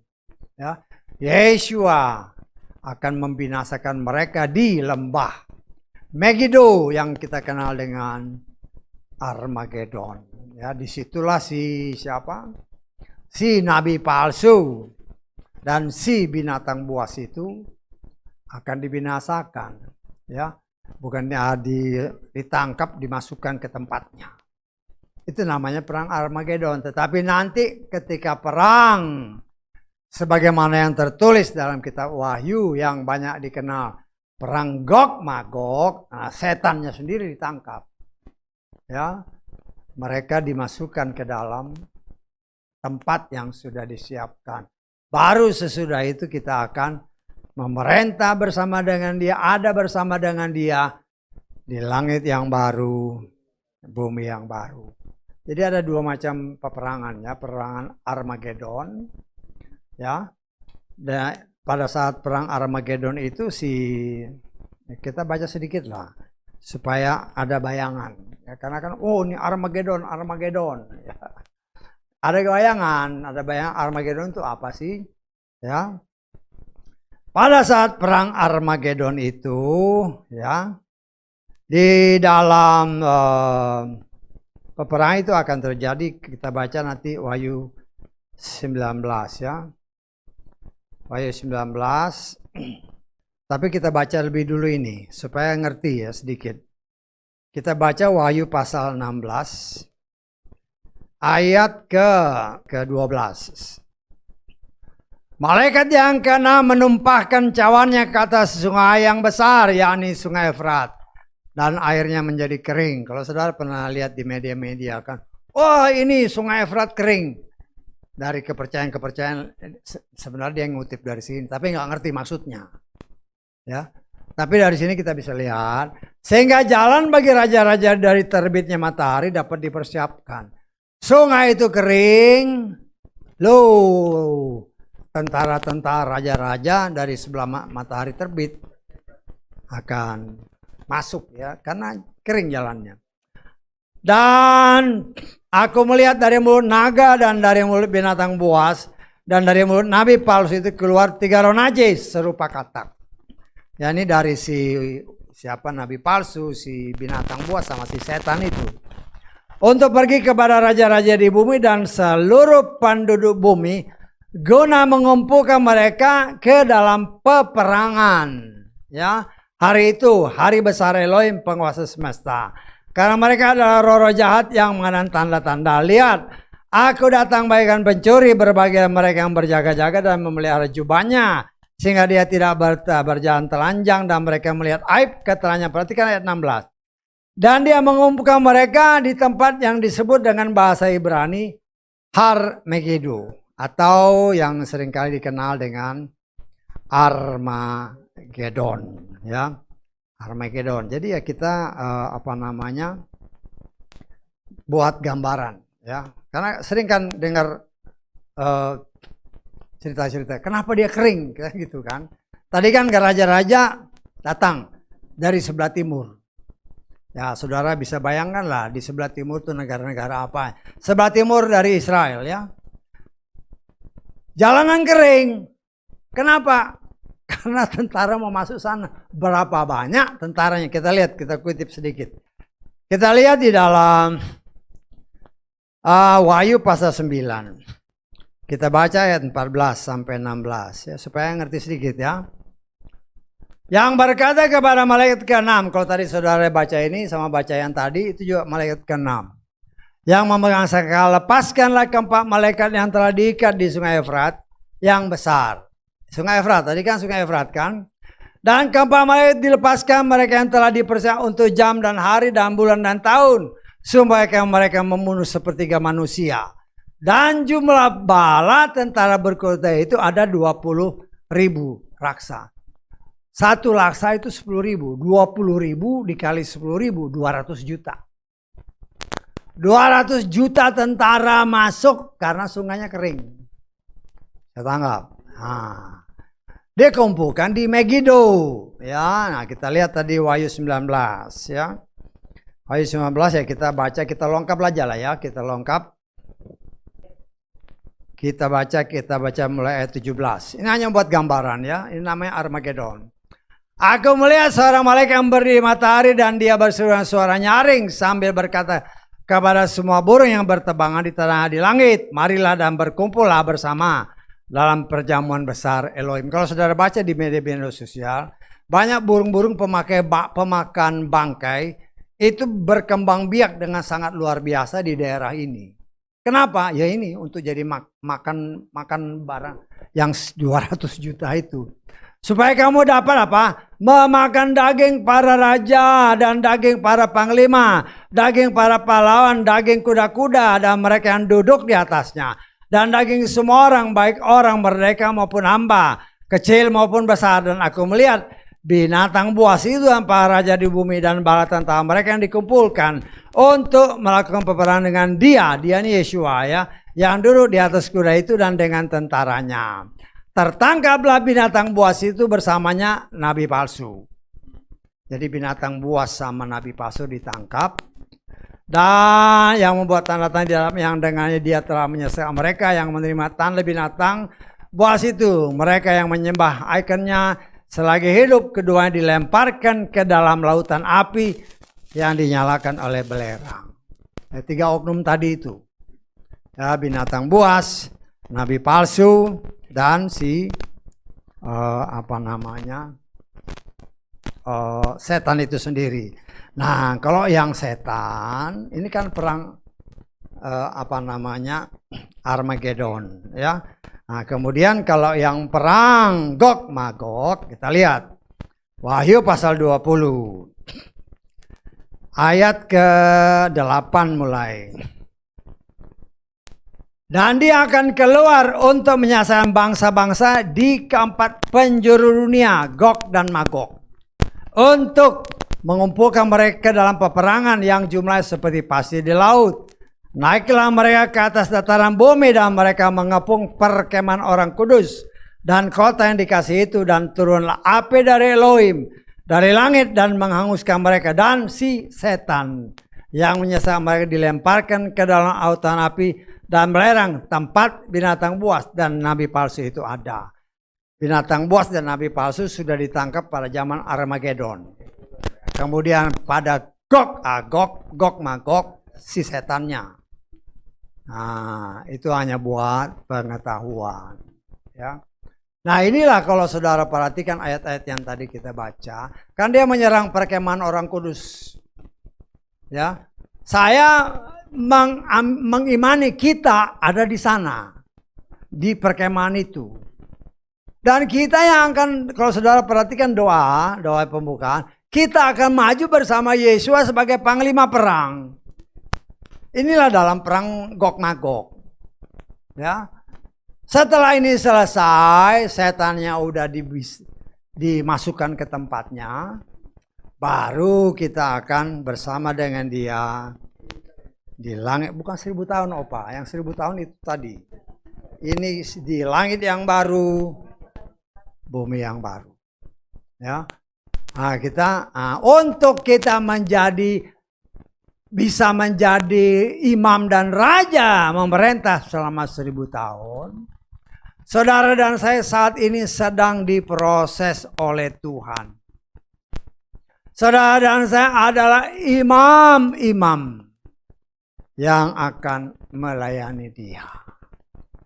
Speaker 1: ya. Yeshua akan membinasakan mereka di lembah Megiddo yang kita kenal dengan Armageddon. Ya, disitulah si siapa? Si nabi palsu dan si binatang buas itu akan dibinasakan. Ya, bukannya ditangkap, dimasukkan ke tempatnya. Itu namanya perang Armageddon. Tetapi nanti ketika perang, sebagaimana yang tertulis dalam kitab Wahyu yang banyak dikenal, perang Gog Magog, nah, setannya sendiri ditangkap. Ya, mereka dimasukkan ke dalam tempat yang sudah disiapkan. Baru sesudah itu kita akan memerintah bersama dengan dia, ada bersama dengan dia di langit yang baru, bumi yang baru. Jadi ada dua macam peperangan, ya, peperangan Armageddon, ya. Dan pada saat perang Armageddon itu kita baca sedikit lah supaya ada bayangan, ya, karena kan ini Armageddon, ya. Ada bayangan Armageddon itu apa sih, ya. Pada saat perang Armageddon itu, ya, di dalam peperangan itu akan terjadi, kita baca nanti Wahyu 19, ya. Wahyu 19. Tapi kita baca lebih dulu ini supaya ngerti, ya, sedikit. Kita baca Wahyu pasal 16 ayat ke-12. Malaikat yang keenam menumpahkan cawannya ke atas sungai yang besar, yakni sungai Efrat, dan airnya menjadi kering. Kalau saudara pernah lihat di media-media kan, wah, ini sungai Efrat kering. Dari kepercayaan sebenarnya dia ngutip dari sini, tapi nggak ngerti maksudnya, ya. Tapi dari sini kita bisa lihat, sehingga jalan bagi raja-raja dari terbitnya matahari dapat dipersiapkan. Sungai itu kering, loh, tentara-tentara raja-raja dari sebelah matahari terbit akan masuk, ya, karena kering jalannya. Dan aku melihat dari mulut naga dan dari mulut binatang buas dan dari mulut nabi palsu itu keluar 3 roh najis serupa katak. Ya, ini dari siapa nabi palsu, si binatang buas sama si setan itu. Untuk pergi kepada raja-raja di bumi dan seluruh penduduk bumi guna mengumpulkan mereka ke dalam peperangan. Ya, hari itu hari besar Elohim penguasa semesta. Karena mereka adalah roh-roh jahat yang mengadakan tanda-tanda. Lihat, Aku datang bagaikan pencuri, berbagai mereka yang berjaga-jaga dan memelihara jubahnya, sehingga dia tidak berjalan telanjang dan mereka melihat aib ketelanjang. Perhatikan ayat 16. Dan dia mengumpulkan mereka di tempat yang disebut dengan bahasa Ibrani Har Megiddo, atau yang seringkali dikenal dengan Armageddon, ya. Armageddon. Jadi ya kita buat gambaran, ya. Karena sering kan dengar cerita-cerita, kenapa dia kering, kayak gitu kan. Tadi kan raja-raja datang dari sebelah timur. Ya, saudara bisa bayangkan lah di sebelah timur itu negara-negara apa. Sebelah timur dari Israel, ya. Jalanan kering. Kenapa? Karena tentara mau masuk sana. Berapa banyak tentaranya? Kita lihat, kita kutip sedikit. Kita lihat di dalam Wahyu pasal 9. Kita baca ayat 14 sampai 16 ya, supaya ngerti sedikit ya. Yang berkata kepada malaikat ke-6, kalau tadi saudara baca ini sama baca yang tadi, itu juga malaikat ke-6. Yang memegang sakal, lepaskanlah keempat malaikat yang telah diikat di sungai Efrat yang besar. Sungai Efrat, tadi kan sungai Efrat kan. Dan keempat malaikat dilepaskan mereka yang telah dipersiapkan untuk jam dan hari dan bulan dan tahun, supaya mereka membunuh sepertiga manusia. Dan jumlah bala tentara berkuda itu ada 20.000 raksa. Satu laksa itu 10.000, 20.000 dikali 10.000, 200 juta. 200 juta tentara masuk karena sungainya kering. Saya tanggap. Nah, dia kumpulkan di Megiddo. Ya, nah kita lihat tadi Wahyu 19 ya. Wahyu 19 ya kita baca, kita lengkap aja lah ya, kita lengkap. Kita baca mulai ayat 17. Ini hanya buat gambaran ya, ini namanya Armageddon. Aku melihat seorang malaikat yang berdiri di matahari dan dia berseru suara nyaring sambil berkata kepada semua burung yang bertebangan di tanah di langit, marilah dan berkumpullah bersama dalam perjamuan besar Elohim. Kalau saudara baca di media sosial, banyak burung-burung pemakan bangkai itu berkembang biak dengan sangat luar biasa di daerah ini. Kenapa? Ya ini untuk jadi makan barang yang 200 juta itu. Supaya kamu dapat apa? Memakan daging para raja dan daging para panglima, daging para pahlawan, daging kuda-kuda dan mereka yang duduk di atasnya. Dan daging semua orang, baik orang merdeka maupun hamba, kecil maupun besar. Dan aku melihat binatang buas itu yang para raja di bumi dan bala tentara mereka yang dikumpulkan untuk melakukan peperangan dengan dia ini Yeshua ya, yang duduk di atas kuda itu dan dengan tentaranya. Tertangkaplah binatang buas itu bersamanya nabi palsu. Jadi binatang buas sama nabi palsu ditangkap. Dan yang membuat tanda-tanda di dalam yang dengannya dia telah menyesatkan mereka yang menerima tanda binatang buas itu. Mereka yang menyembah ikonnya selagi hidup keduanya dilemparkan ke dalam lautan api yang dinyalakan oleh belerang. 3 oknum tadi itu. Ya, binatang buas, nabi palsu, dan si setan itu sendiri. Nah, kalau yang setan ini kan perang Armageddon ya. Nah, kemudian kalau yang perang Gog Magog kita lihat Wahyu pasal 20 ayat ke-8 mulai. Dan dia akan keluar untuk menyaksikan bangsa-bangsa di keempat penjuru dunia, Gog dan Magog, untuk mengumpulkan mereka dalam peperangan yang jumlahnya seperti pasir di laut. Naiklah mereka ke atas dataran bumi dan mereka mengepung perkemahan orang kudus dan kota yang dikasih itu, dan turunlah api dari Elohim dari langit dan menghanguskan mereka, dan si setan yang menyesatkan mereka dilemparkan ke dalam lautan api dan belerang, tempat binatang buas dan nabi palsu itu ada. Binatang buas dan nabi palsu sudah ditangkap pada zaman Armageddon. Kemudian pada Gog Magog si setannya. Nah, itu hanya buat pengetahuan ya. Nah, inilah kalau saudara perhatikan ayat-ayat yang tadi kita baca, kan dia menyerang perkemahan orang kudus. Ya. Saya mengimani kita ada di sana, di perkemahan itu. Dan kita yang akan, kalau saudara perhatikan doa pembukaan, kita akan maju bersama Yesua sebagai panglima perang. Inilah dalam perang Gog Magog. Ya. Setelah ini selesai, setannya udah dimasukkan ke tempatnya, baru kita akan bersama dengan dia di langit. Bukan 1000 tahun Opa, yang 1000 tahun itu tadi. Ini di langit yang baru, bumi yang baru. Ya. Nah, untuk kita bisa menjadi imam dan raja memerintah selama 1000 tahun. Saudara dan saya saat ini sedang diproses oleh Tuhan. Saudara dan saya adalah imam-imam yang akan melayani dia.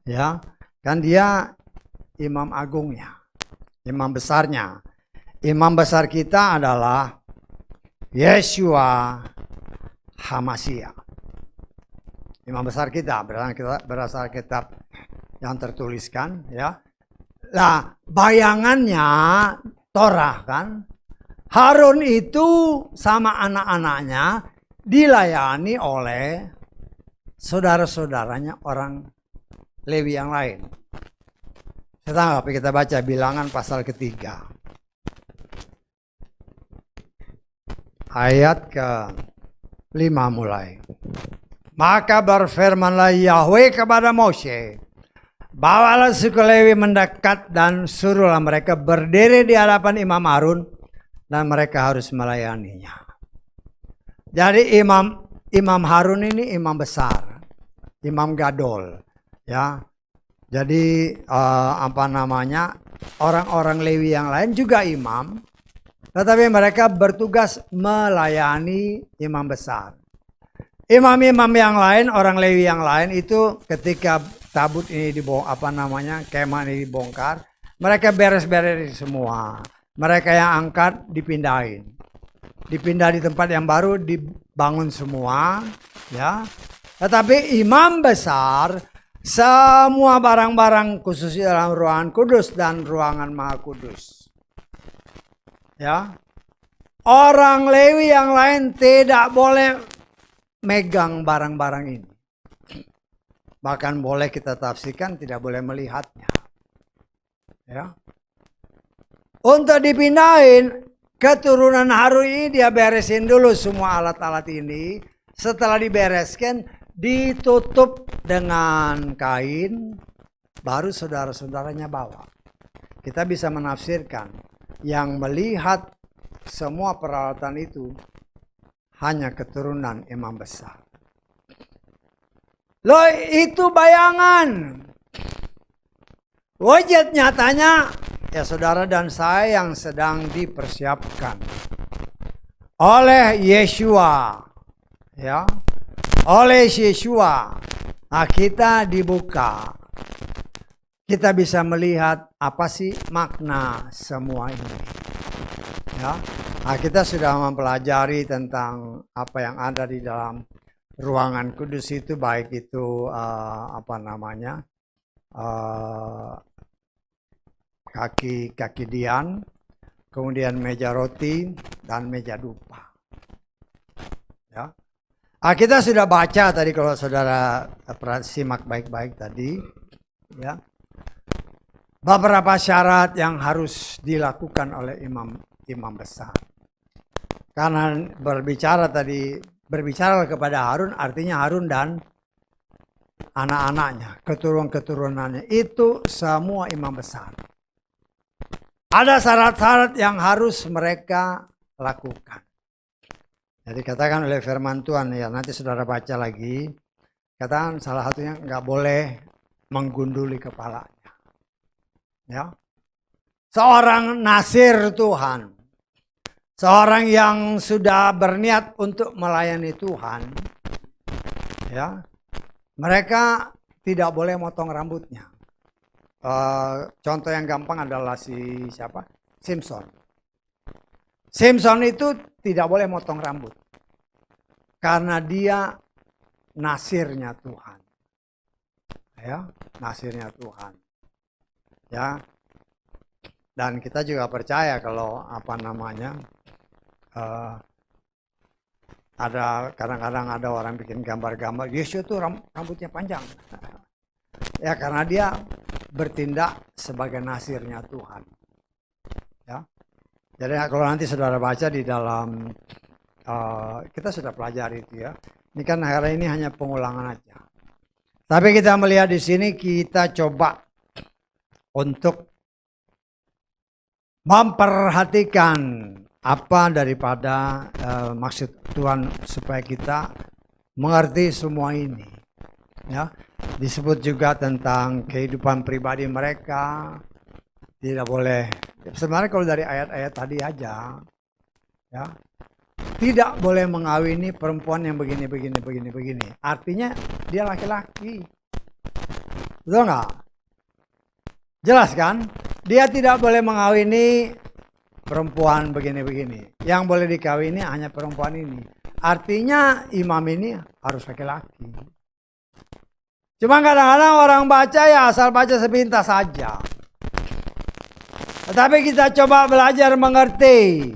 Speaker 1: Ya, kan dia imam agungnya, imam besarnya. Imam besar kita adalah Yeshua HaMashiach. Imam besar kita berdasarkan kitab yang tertuliskan, ya. Nah, bayangannya Torah kan, Harun itu sama anak-anaknya dilayani oleh saudara-saudaranya orang Lewi yang lain. Kita baca Bilangan pasal ketiga. Ayat ke-5 mulai. Maka berfirmanlah Yahweh kepada Moshe, bawalah suku Lewi mendekat dan suruhlah mereka berdiri di hadapan Imam Harun dan mereka harus melayaninya. Jadi Imam Harun ini imam besar, imam gadol, ya. Jadi orang-orang Lewi yang lain juga imam. Tetapi mereka bertugas melayani imam besar. Imam-imam yang lain, orang Lewi yang lain itu ketika tabut ini kemah ini dibongkar, mereka beres-beres semua. Mereka yang angkat dipindah di tempat yang baru, dibangun semua, ya. Tetapi imam besar, semua barang-barang khususnya dalam ruangan kudus dan ruangan maha kudus. Ya, orang Lewi yang lain tidak boleh megang barang-barang ini. Bahkan boleh kita tafsirkan tidak boleh melihatnya. Ya, untuk dipindahin keturunan Harun ini dia beresin dulu semua alat-alat ini. Setelah dibereskan, ditutup dengan kain, baru saudara-saudaranya bawa. Kita bisa menafsirkan. Yang melihat semua peralatan itu hanya keturunan imam besar. Loh, itu bayangan. Wujud nyatanya ya saudara dan saya yang sedang dipersiapkan oleh Yeshua. Ya. Oleh Yeshua. Nah, kita dibuka. Kita bisa melihat apa sih makna semua ini. Ya. Nah, kita sudah mempelajari tentang apa yang ada di dalam ruangan kudus itu, baik itu kaki dian, kemudian meja roti dan meja dupa. Ya. Nah, kita sudah baca tadi, kalau saudara simak baik-baik tadi, ya. Beberapa syarat yang harus dilakukan oleh imam besar. Karena berbicara kepada Harun, artinya Harun dan anak-anaknya, keturunan-keturunannya, itu semua imam besar. Ada syarat-syarat yang harus mereka lakukan. Jadi katakan oleh firman Tuhan, ya nanti saudara baca lagi, katakan salah satunya nggak boleh menggunduli kepalanya. Ya, seorang nasir Tuhan, seorang yang sudah berniat untuk melayani Tuhan, ya, mereka tidak boleh motong rambutnya. Contoh yang gampang adalah Simpson. Simpson itu tidak boleh motong rambut karena dia nasirnya Tuhan. Ya, nasirnya Tuhan. Ya. Dan kita juga percaya kalau ada kadang-kadang ada orang bikin gambar-gambar Yesus itu rambutnya panjang. Ya karena dia bertindak sebagai nasirnya Tuhan. Ya. Jadi kalau nanti saudara baca di dalam kita sudah pelajari itu ya. Ini kan hari ini hanya pengulangan aja. Tapi kita melihat di sini kita coba untuk memperhatikan apa daripada maksud Tuhan supaya kita mengerti semua ini. Ya, disebut juga tentang kehidupan pribadi mereka. Tidak boleh. Sebenarnya kalau dari ayat-ayat tadi aja, ya, tidak boleh mengawini perempuan yang begini. Artinya dia laki-laki. Betul nggak? Jelas kan? Dia tidak boleh mengawini perempuan begini. Yang boleh dikawini hanya perempuan ini. Artinya imam ini harus laki-laki. Cuma kadang-kadang orang baca ya asal baca sepintas saja. Tetapi kita coba belajar mengerti.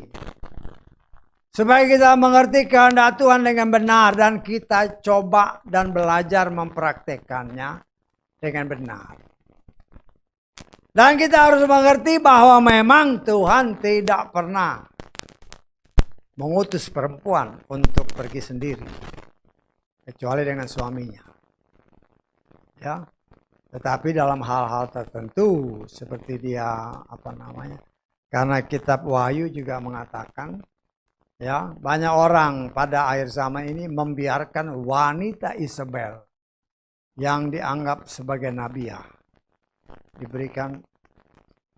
Speaker 1: Supaya kita mengerti kehendak Tuhan dengan benar. Dan kita coba dan belajar mempraktekannya dengan benar. Dan kita harus mengerti bahwa memang Tuhan tidak pernah mengutus perempuan untuk pergi sendiri. Kecuali dengan suaminya. Ya. Tetapi dalam hal-hal tertentu seperti dia karena kitab Wahyu juga mengatakan ya, banyak orang pada akhir zaman ini membiarkan wanita Isabel yang dianggap sebagai nabiah diberikan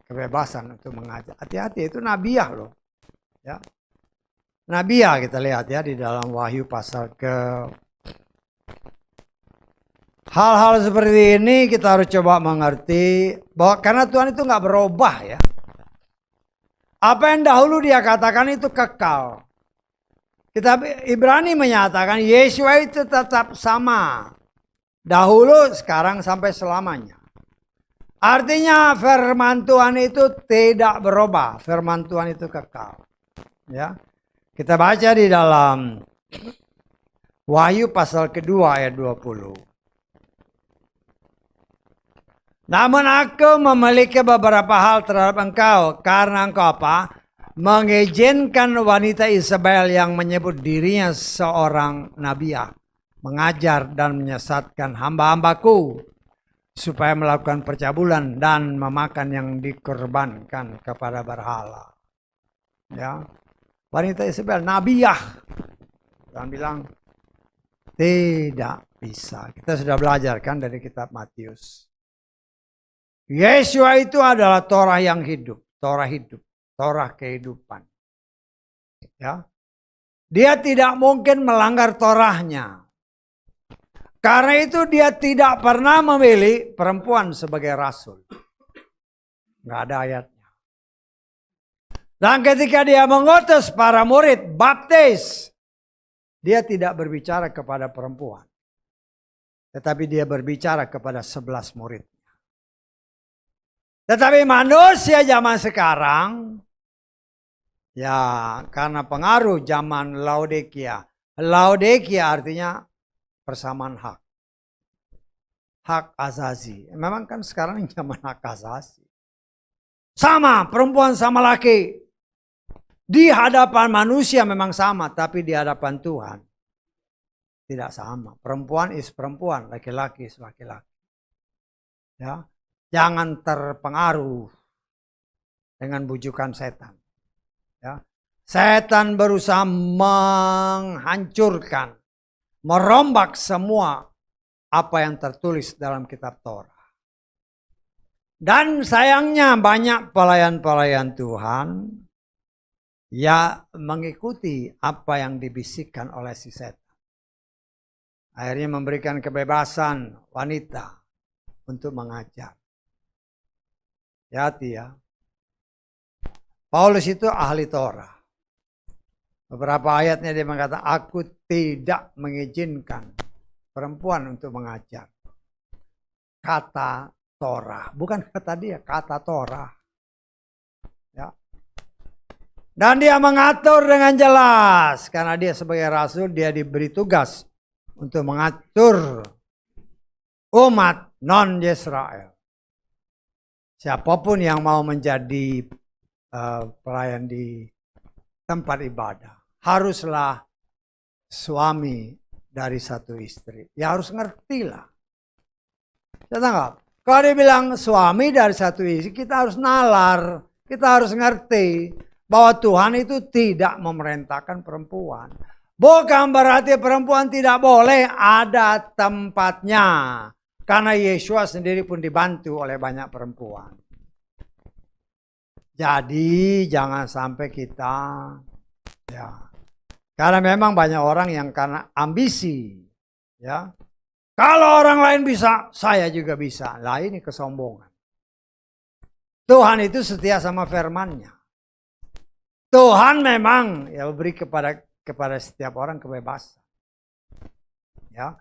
Speaker 1: kebebasan untuk mengajar. Hati-hati, itu nabiah loh. Ya. Nabiah kita lihat ya di dalam Wahyu pasal ke hal-hal seperti ini kita harus coba mengerti bahwa karena Tuhan itu nggak berubah ya. Apa yang dahulu dia katakan itu kekal. Kitab Ibrani menyatakan Yesus itu tetap sama. Dahulu, sekarang, sampai selamanya. Artinya firman Tuhan itu tidak berubah. Firman Tuhan itu kekal. Ya. Kita baca di dalam Wahyu pasal kedua ayat 20. Namun aku memiliki beberapa hal terhadap engkau. Karena engkau apa? Mengizinkan wanita Isabel yang menyebut dirinya seorang nabiah. Mengajar dan menyesatkan hamba-hambaku. Supaya melakukan percabulan dan memakan yang dikorbankan kepada berhala. Ya. Wanita Isabel, nabiah. Tuhan bilang, tidak bisa. Kita sudah belajar kan dari kitab Matius. Yesua itu adalah Torah yang hidup. Torah hidup. Torah kehidupan. Ya. Dia tidak mungkin melanggar Torahnya. Karena itu dia tidak pernah memilih perempuan sebagai rasul. Nggak ada ayatnya. Dan ketika dia mengutus para murid baptis, dia tidak berbicara kepada perempuan. Tetapi dia berbicara kepada 11 muridnya. Tetapi manusia zaman sekarang, ya karena pengaruh zaman Laodikia. Laodikia artinya persamaan hak. Hak asasi. Memang kan sekarang zaman hak asasi. Sama, perempuan sama laki. Di hadapan manusia memang sama, tapi di hadapan Tuhan tidak sama. Perempuan is perempuan, laki-laki is laki-laki. Ya. Jangan terpengaruh dengan bujukan setan. Ya. Setan berusaha menghancurkan, merombak semua apa yang tertulis dalam kitab Torah. Dan sayangnya banyak pelayan-pelayan Tuhan ya mengikuti apa yang dibisikkan oleh si setan. Akhirnya memberikan kebebasan wanita untuk mengajar. Hati-hati ya. Paulus itu ahli Torah. Beberapa ayatnya dia mengatakan, aku tidak mengizinkan perempuan untuk mengajar. Kata Torah, bukan kata dia, kata Torah. Ya. Dan dia mengatur dengan jelas, karena dia sebagai rasul, dia diberi tugas untuk mengatur umat non-Yisrael. Siapapun yang mau menjadi pelayan di tempat ibadah, haruslah suami dari satu istri. Ya harus ngerti lah. Tangkap. Kalau dia bilang suami dari satu istri, kita harus nalar. Kita harus ngerti bahwa Tuhan itu tidak memerintahkan perempuan. Bukan berarti perempuan tidak boleh, ada tempatnya. Karena Yesus sendiri pun dibantu oleh banyak perempuan. Jadi jangan sampai kita, ya, karena memang banyak orang yang karena ambisi, ya. Kalau orang lain bisa, saya juga bisa. Lah ini kesombongan. Tuhan itu setia sama firman-Nya. Tuhan memang ya beri kepada setiap orang kebebasan. Ya.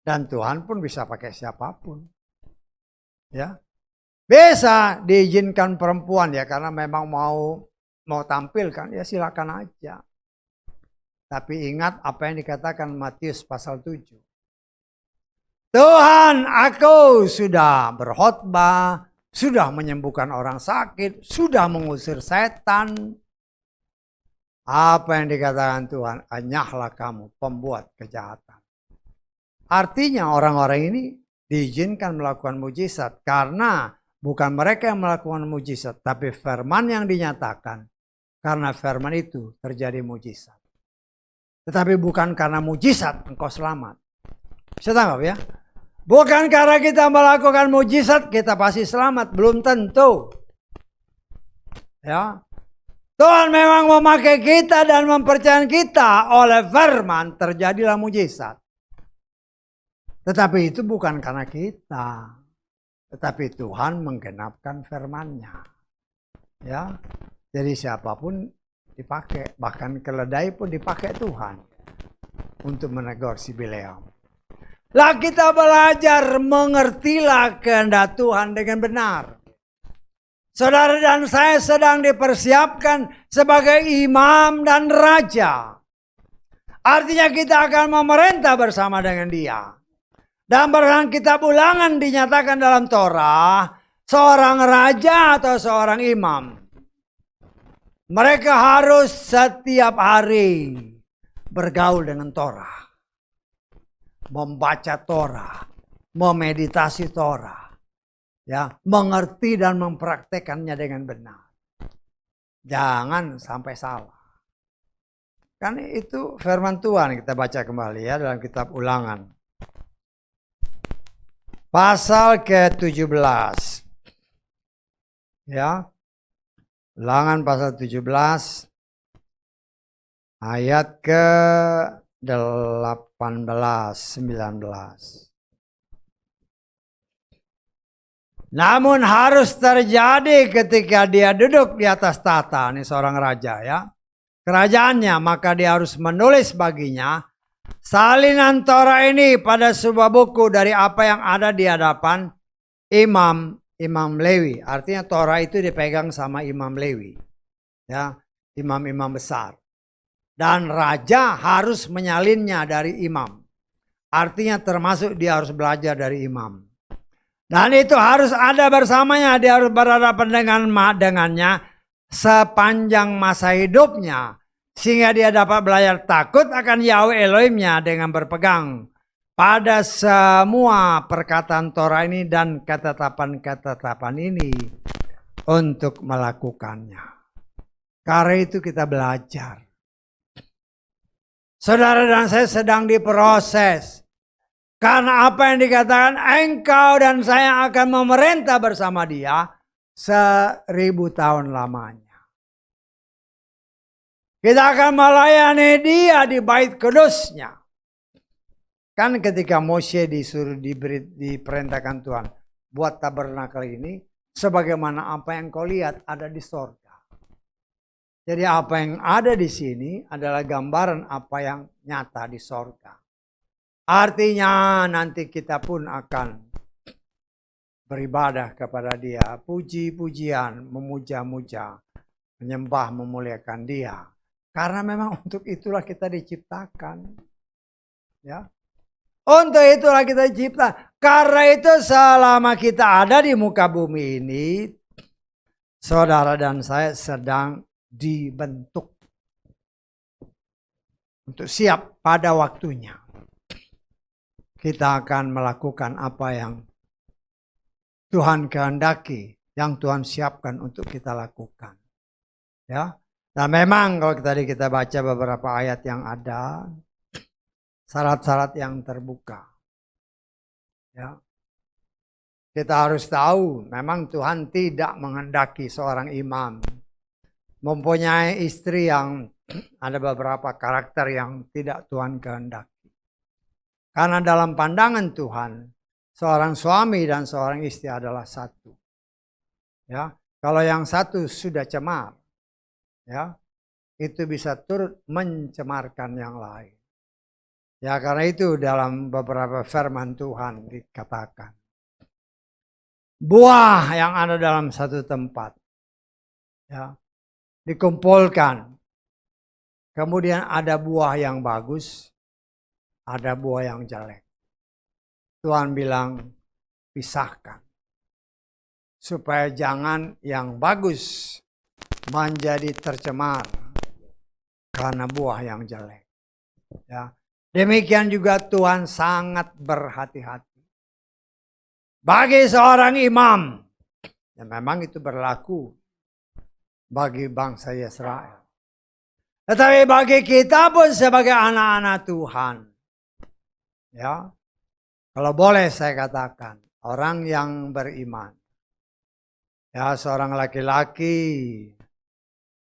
Speaker 1: Dan Tuhan pun bisa pakai siapapun. Ya. Bisa diizinkan perempuan ya karena memang mau tampil kan ya silakan aja. Tapi ingat apa yang dikatakan Matius pasal 7. Tuhan, aku sudah berkhotbah, sudah menyembuhkan orang sakit, sudah mengusir setan. Apa yang dikatakan Tuhan, anyahlah kamu pembuat kejahatan. Artinya orang-orang ini diizinkan melakukan mujizat karena bukan mereka yang melakukan mujizat, tapi firman yang dinyatakan. Karena firman itu terjadi mujizat. Tetapi bukan karena mujizat engkau selamat. Bisa tangkap ya? Bukan karena kita melakukan mujizat kita pasti selamat, belum tentu. Ya. Tuhan memang memakai kita dan mempercayakan kita oleh firman terjadilah mujizat. Tetapi itu bukan karena kita. Tetapi Tuhan menggenapkan firman-Nya. Ya. Jadi siapapun dipakai, bahkan keledai pun dipakai Tuhan untuk menegur si Bileam. Lah kita belajar mengertilah kehendak Tuhan dengan benar. Saudara dan saya sedang dipersiapkan sebagai imam dan raja. Artinya kita akan memerintah bersama dengan dia. Dan berdasarkan kitab Ulangan dinyatakan dalam Torah, seorang raja atau seorang imam, mereka harus setiap hari bergaul dengan Torah. Membaca Torah, memeditasi Torah, ya, mengerti dan mempraktekannya dengan benar. Jangan sampai salah. Kan itu firman Tuhan kita baca kembali ya dalam kitab Ulangan. Pasal ke-17. Ya. Ulangan pasal 17 ayat ke-18, 19. Namun harus terjadi ketika dia duduk di atas tahta, ini seorang raja ya, kerajaannya, maka dia harus menulis baginya salinan Torah ini pada sebuah buku dari apa yang ada di hadapan imam Lewi. Artinya Torah itu dipegang sama imam Lewi, ya, imam-imam besar. Dan raja harus menyalinnya dari imam. Artinya termasuk dia harus belajar dari imam. Dan itu harus ada bersamanya, dia harus berhadapan dengannya sepanjang masa hidupnya. Sehingga dia dapat belajar takut akan Yahweh Elohimnya dengan berpegang pada semua perkataan Torah ini dan ketetapan-ketetapan ini untuk melakukannya. Karena itu kita belajar. Saudara dan saya sedang diproses. Karena apa yang dikatakan engkau dan saya akan memerintah bersama dia 1000 tahun lamanya. Kita akan melayani dia di bait kudusnya. Kan ketika Moshe disuruh diperintahkan Tuhan, buat tabernakel ini sebagaimana apa yang kau lihat ada di sorga. Jadi apa yang ada di sini adalah gambaran apa yang nyata di sorga. Artinya nanti kita pun akan beribadah kepada Dia, puji-pujian, memuja-muja, menyembah, memuliakan Dia. Karena memang untuk itulah kita diciptakan. Ya. Untuk itulah kita dicipta. Karena itu selama kita ada di muka bumi ini, saudara dan saya sedang dibentuk untuk siap pada waktunya. Kita akan melakukan apa yang Tuhan kehendaki, yang Tuhan siapkan untuk kita lakukan. Ya. Nah memang kalau tadi kita baca beberapa ayat yang ada, syarat-syarat yang terbuka. Ya. Kita harus tahu, memang Tuhan tidak menghendaki seorang imam mempunyai istri yang ada beberapa karakter yang tidak Tuhan kehendaki. Karena dalam pandangan Tuhan, seorang suami dan seorang istri adalah satu. Ya, kalau yang satu sudah cemar, ya, itu bisa turut mencemarkan yang lain. Ya, karena itu dalam beberapa firman Tuhan dikatakan, buah yang ada dalam satu tempat, ya, dikumpulkan. Kemudian ada buah yang bagus, ada buah yang jelek. Tuhan bilang pisahkan. Supaya jangan yang bagus menjadi tercemar karena buah yang jelek. Ya. Demikian juga Tuhan sangat berhati-hati. Bagi seorang imam, ya memang itu berlaku bagi bangsa Israel. Tetapi bagi kita pun sebagai anak-anak Tuhan, ya, kalau boleh saya katakan, orang yang beriman, ya seorang laki-laki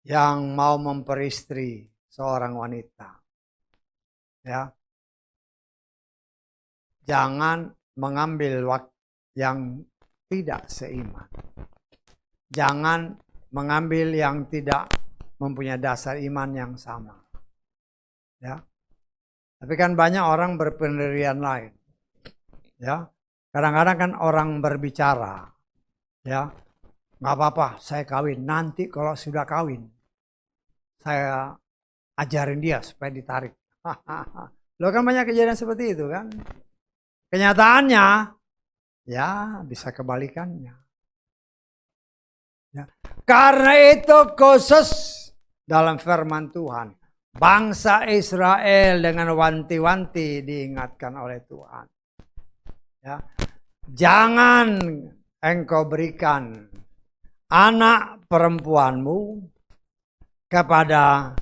Speaker 1: yang mau memperistri seorang wanita, ya, jangan mengambil waktu yang tidak seiman. Jangan mengambil yang tidak mempunyai dasar iman yang sama. Ya. Tapi kan banyak orang berpendirian lain. Ya. Kadang-kadang kan orang berbicara, ya, nggak apa-apa, saya kawin. Nanti kalau sudah kawin, saya ajarin dia supaya ditarik. Lo kan banyak kejadian seperti itu kan. Kenyataannya, ya bisa kebalikannya. Ya. Karena itu khusus dalam firman Tuhan, bangsa Israel dengan wanti-wanti diingatkan oleh Tuhan. Ya. Jangan engkau berikan anak perempuanmu kepada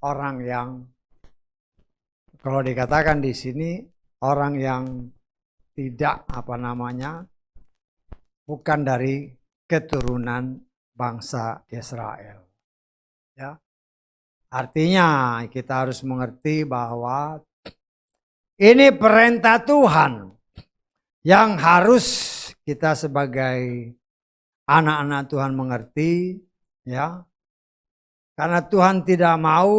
Speaker 1: orang yang, kalau dikatakan di sini, orang yang tidak bukan dari keturunan bangsa Israel. Ya. Artinya kita harus mengerti bahwa ini perintah Tuhan yang harus kita sebagai anak-anak Tuhan mengerti, ya. Karena Tuhan tidak mau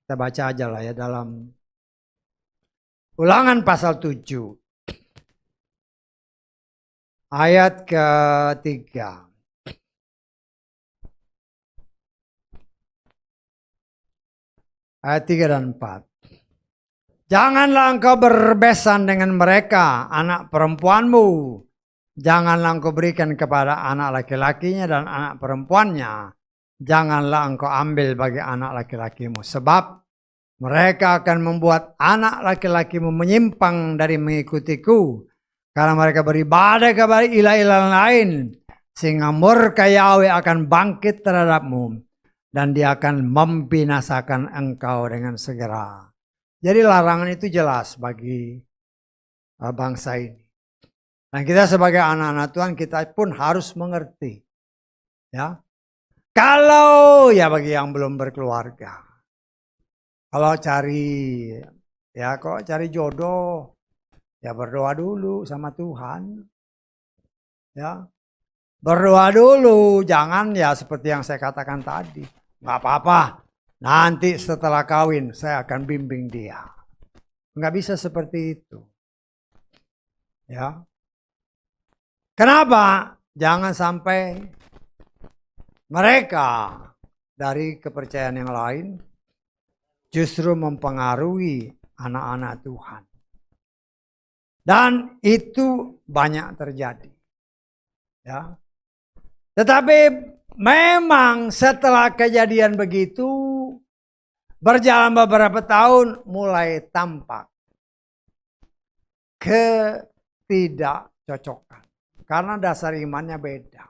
Speaker 1: kita baca aja lah ya dalam Ulangan pasal 7 ayat ke-3. Ayat 3 dan 4. Janganlah engkau berbesan dengan mereka, anak perempuanmu. Janganlah engkau berikan kepada anak laki-lakinya dan anak perempuannya. Janganlah engkau ambil bagi anak laki-lakimu. Sebab mereka akan membuat anak laki-lakimu menyimpang dari mengikutiku. Karena mereka beribadah kepada ilah-ilah lain. Sehingga murka Yahweh akan bangkit terhadapmu. Dan dia akan membinasakan engkau dengan segera. Jadi larangan itu jelas bagi bangsa ini. Dan kita sebagai anak-anak Tuhan, kita pun harus mengerti. Ya, kalau ya bagi yang belum berkeluarga. Kalau cari jodoh, ya berdoa dulu sama Tuhan. Ya, berdoa dulu, jangan ya seperti yang saya katakan tadi. Nggak apa-apa, Nanti setelah kawin saya akan bimbing dia. Nggak bisa seperti itu. Ya. Kenapa? Jangan sampai mereka dari kepercayaan yang lain justru mempengaruhi anak-anak Tuhan. Dan itu banyak terjadi. Ya. Tetapi memang setelah kejadian begitu, berjalan beberapa tahun mulai tampak ketidakcocokan. Karena dasar imannya beda.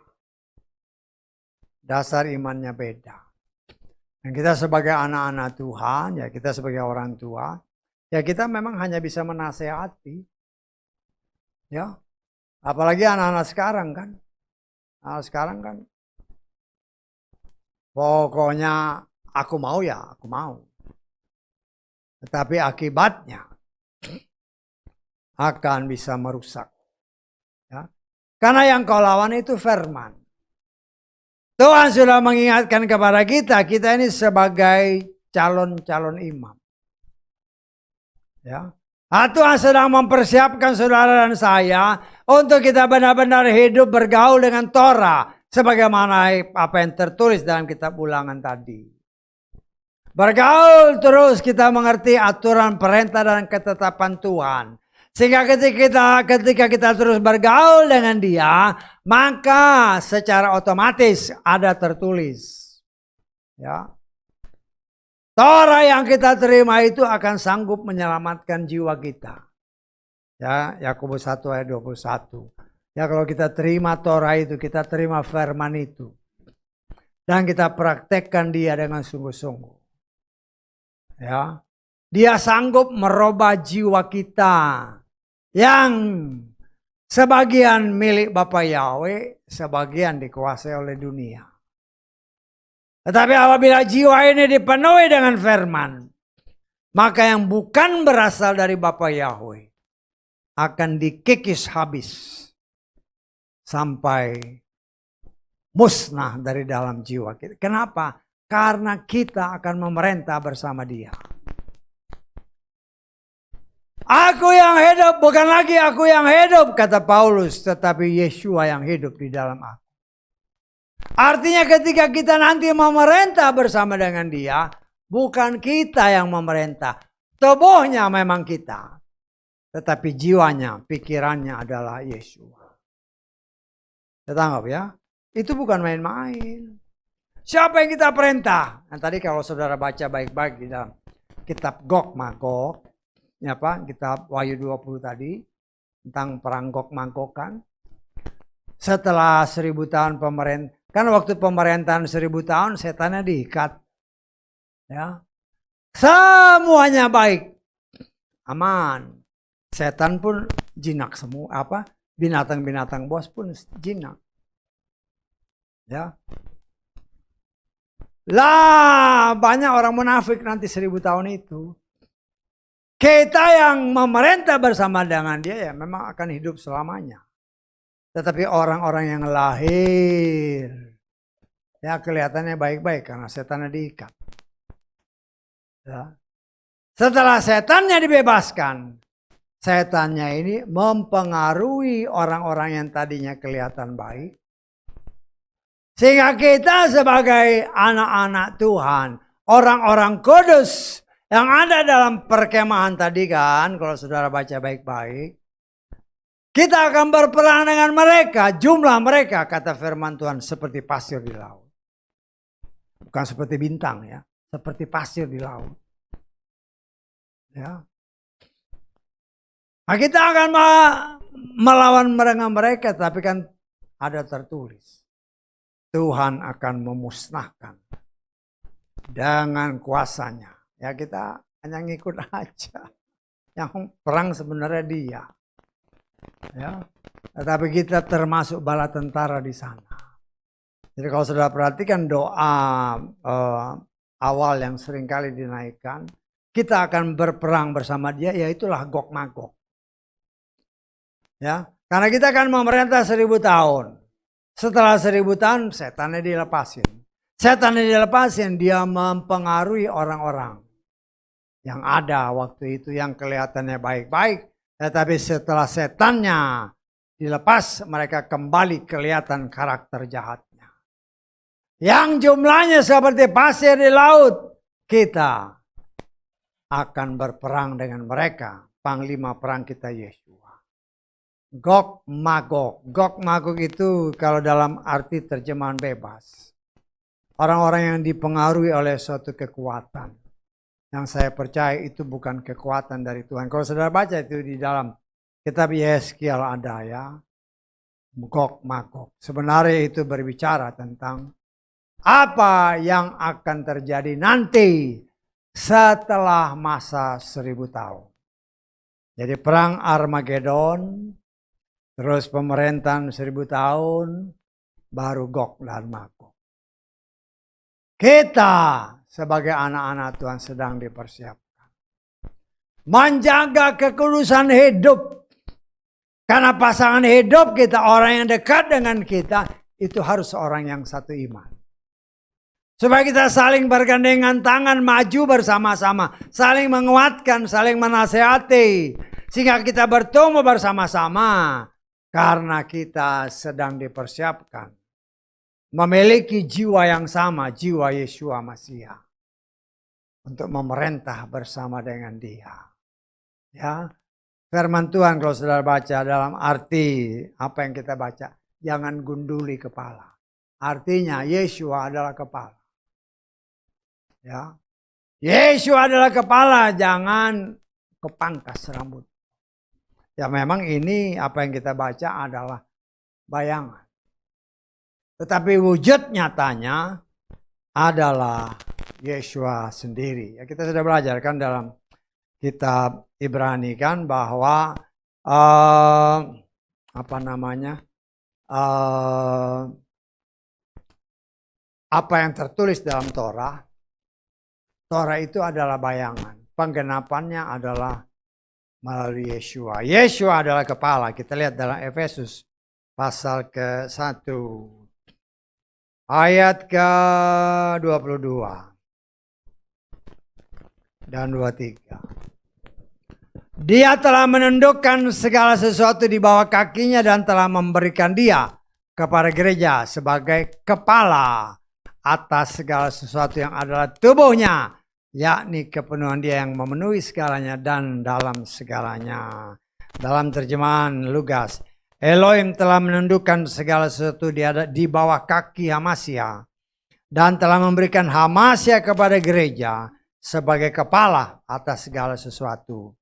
Speaker 1: Dasar imannya beda. Dan kita sebagai anak-anak Tuhan, ya kita sebagai orang tua, ya kita memang hanya bisa menasehati. Ya. Apalagi anak-anak sekarang kan. Anak sekarang kan pokoknya aku mau ya, aku mau. Tetapi akibatnya akan bisa merusak. Ya. Karena yang kau lawan itu firman. Tuhan sudah mengingatkan kepada kita ini sebagai calon-calon imam. Ya. Tuhan sedang mempersiapkan saudara dan saya untuk kita benar-benar hidup bergaul dengan Torah. Sebagaimana apa yang tertulis dalam kitab Ulangan tadi. Bergaul terus kita mengerti aturan perintah dan ketetapan Tuhan. Sehingga ketika kita terus bergaul dengan dia, maka secara otomatis ada tertulis. Ya. Torah yang kita terima itu akan sanggup menyelamatkan jiwa kita. Ya, Yakobus 1 ayat 21. Ya, kalau kita terima Torah itu, kita terima firman itu. Dan kita praktekkan dia dengan sungguh-sungguh. Ya. Dia sanggup merubah jiwa kita yang sebagian milik Bapa Yahweh, sebagian dikuasai oleh dunia. Tetapi apabila jiwa ini dipenuhi dengan firman, maka yang bukan berasal dari Bapa Yahweh akan dikikis habis sampai musnah dari dalam jiwa kita. Kenapa? Karena kita akan memerintah bersama dia. Aku yang hidup, bukan lagi aku yang hidup, kata Paulus, tetapi Yeshua yang hidup di dalam aku. Artinya ketika kita nanti memerintah bersama dengan dia, bukan kita yang memerintah. Tubuhnya memang kita. Tetapi jiwanya, pikirannya adalah Yeshua. Kita tanggap ya. Itu bukan main-main. Siapa yang kita perintah? Nah tadi kalau saudara baca baik-baik di dalam kitab Gog Magog, ya Pak, kitab Wahyu 20 tadi, tentang perang Gog Magogan. Setelah 1000 tahun pemerintah, kan waktu pemerintahan 1000 tahun setannya diikat. Ya. Semuanya baik. Aman. Setan pun jinak semua, binatang-binatang bos pun jinak. Ya. Lah, banyak orang munafik nanti 1000 tahun itu. Kita yang memerintah bersama dengan dia ya memang akan hidup selamanya. Tetapi orang-orang yang lahir, ya kelihatannya baik-baik karena setannya diikat. Ya. Setelah setannya dibebaskan, setannya ini mempengaruhi orang-orang yang tadinya kelihatan baik. Sehingga kita sebagai anak-anak Tuhan, orang-orang kudus yang ada dalam perkemahan tadi kan, kalau saudara baca baik-baik. Kita akan berperang dengan mereka, jumlah mereka kata firman Tuhan seperti pasir di laut. Bukan seperti bintang ya, seperti pasir di laut. Ya. Nah, kita akan melawan mereka, tapi kan ada tertulis. Tuhan akan memusnahkan dengan kuasanya. Ya kita hanya ngikut aja. Yang perang sebenarnya dia. Ya, tetapi kita termasuk bala tentara di sana. Jadi kalau sudah perhatikan doa awal yang seringkali dinaikkan, kita akan berperang bersama dia, yaitulah Gog Magog. Ya, karena kita akan memerintah 1000 tahun. Setelah 1000 tahun, setannya dilepasin. Setan yang dilepasin, dia mempengaruhi orang-orang yang ada waktu itu yang kelihatannya baik-baik. Tetapi setelah setannya dilepas, mereka kembali kelihatan karakter jahatnya. Yang jumlahnya seperti pasir di laut, kita akan berperang dengan mereka. Panglima perang kita Yesua. Gog Magog. Gog Magog itu kalau dalam arti terjemahan bebas. Orang-orang yang dipengaruhi oleh suatu kekuatan. Yang saya percaya itu bukan kekuatan dari Tuhan. Kalau saudara baca itu di dalam kitab Yeskiel ada ya. Gog Magog. Sebenarnya itu berbicara tentang apa yang akan terjadi nanti setelah masa 1000 tahun. Jadi perang Armageddon, terus pemerintahan 1000 tahun, baru Gog dan Magog. Kita sebagai anak-anak Tuhan sedang dipersiapkan. Menjaga kekudusan hidup. Karena pasangan hidup kita, orang yang dekat dengan kita, itu harus orang yang satu iman. Supaya kita saling bergandengan tangan, maju bersama-sama. Saling menguatkan, saling menasehati. Sehingga kita bertumbuh bersama-sama. Karena kita sedang dipersiapkan. Memiliki jiwa yang sama, jiwa Yeshua Masiah. Untuk memerintah bersama dengan dia. Ya, firman Tuhan kalau saudara baca dalam arti apa yang kita baca. Jangan gunduli kepala. Artinya Yeshua adalah kepala. Ya, Yeshua adalah kepala, jangan kepangkas rambut. Ya memang ini apa yang kita baca adalah bayangan. Tetapi wujud nyatanya adalah Yeshua sendiri. Ya, kita sudah belajar kan dalam kitab Ibrani kan bahwa apa yang tertulis dalam Torah itu adalah bayangan. Penggenapannya adalah melalui Yeshua. Yeshua adalah kepala. Kita lihat dalam Efesus pasal ke-1. Ayat ke-22 dan 23. Dia telah menundukkan segala sesuatu di bawah kakinya dan telah memberikan dia kepada gereja sebagai kepala atas segala sesuatu yang adalah tubuhnya, yakni kepenuhan dia yang memenuhi segalanya dan dalam segalanya. Dalam terjemahan Lugas, Elohim telah menundukkan segala sesuatu di bawah kaki Hamasya dan telah memberikan Hamasya kepada gereja sebagai kepala atas segala sesuatu.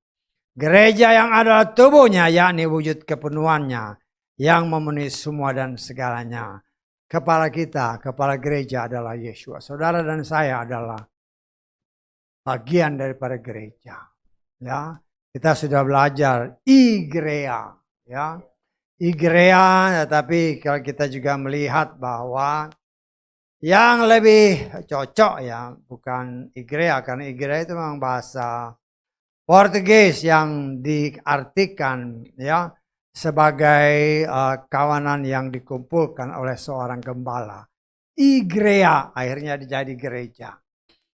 Speaker 1: Gereja yang adalah tubuhnya, yakni wujud kepenuhannya yang memenuhi semua dan segalanya. Kepala kita, kepala gereja adalah Yeshua. Saudara dan saya adalah bagian daripada gereja. Ya, kita sudah belajar igrea, ya. Igrea, tetapi kalau kita juga melihat bahwa yang lebih cocok ya bukan igrea, karena igrea itu memang bahasa Portugis yang diartikan ya sebagai kawanan yang dikumpulkan oleh seorang gembala. Igrea akhirnya jadi gereja.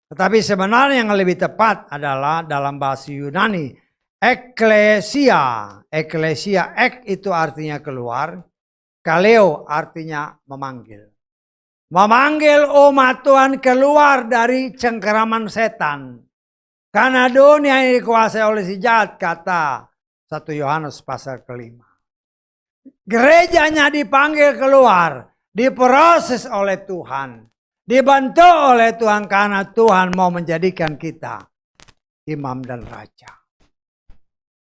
Speaker 1: Tetapi sebenarnya yang lebih tepat adalah dalam bahasa Yunani eklesia. Eklesia, ek itu artinya keluar, kaleo artinya memanggil. Memanggil umat Tuhan keluar dari cengkeraman setan. Karena dunia ini dikuasai oleh si jahat, kata 1 Yohanes pasal ke-5. Gerejanya dipanggil keluar, diproses oleh Tuhan. Dibantu oleh Tuhan karena Tuhan mau menjadikan kita imam dan raja.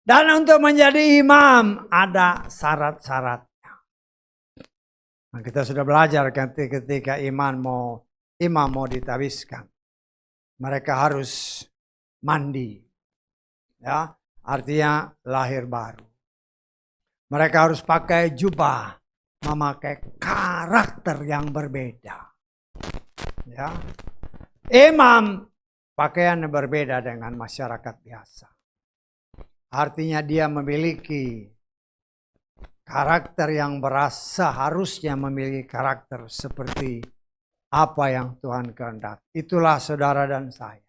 Speaker 1: Dan untuk menjadi imam ada syarat-syaratnya. Nah, kita sudah belajar ketika imam mau ditabiskan. Mereka harus mandi. Ya, artinya lahir baru. Mereka harus pakai jubah, memakai karakter yang berbeda. Ya. Imam pakaian berbeda dengan masyarakat biasa. Artinya dia memiliki karakter yang harusnya memiliki karakter seperti apa yang Tuhan kehendaki. Itulah saudara dan saya.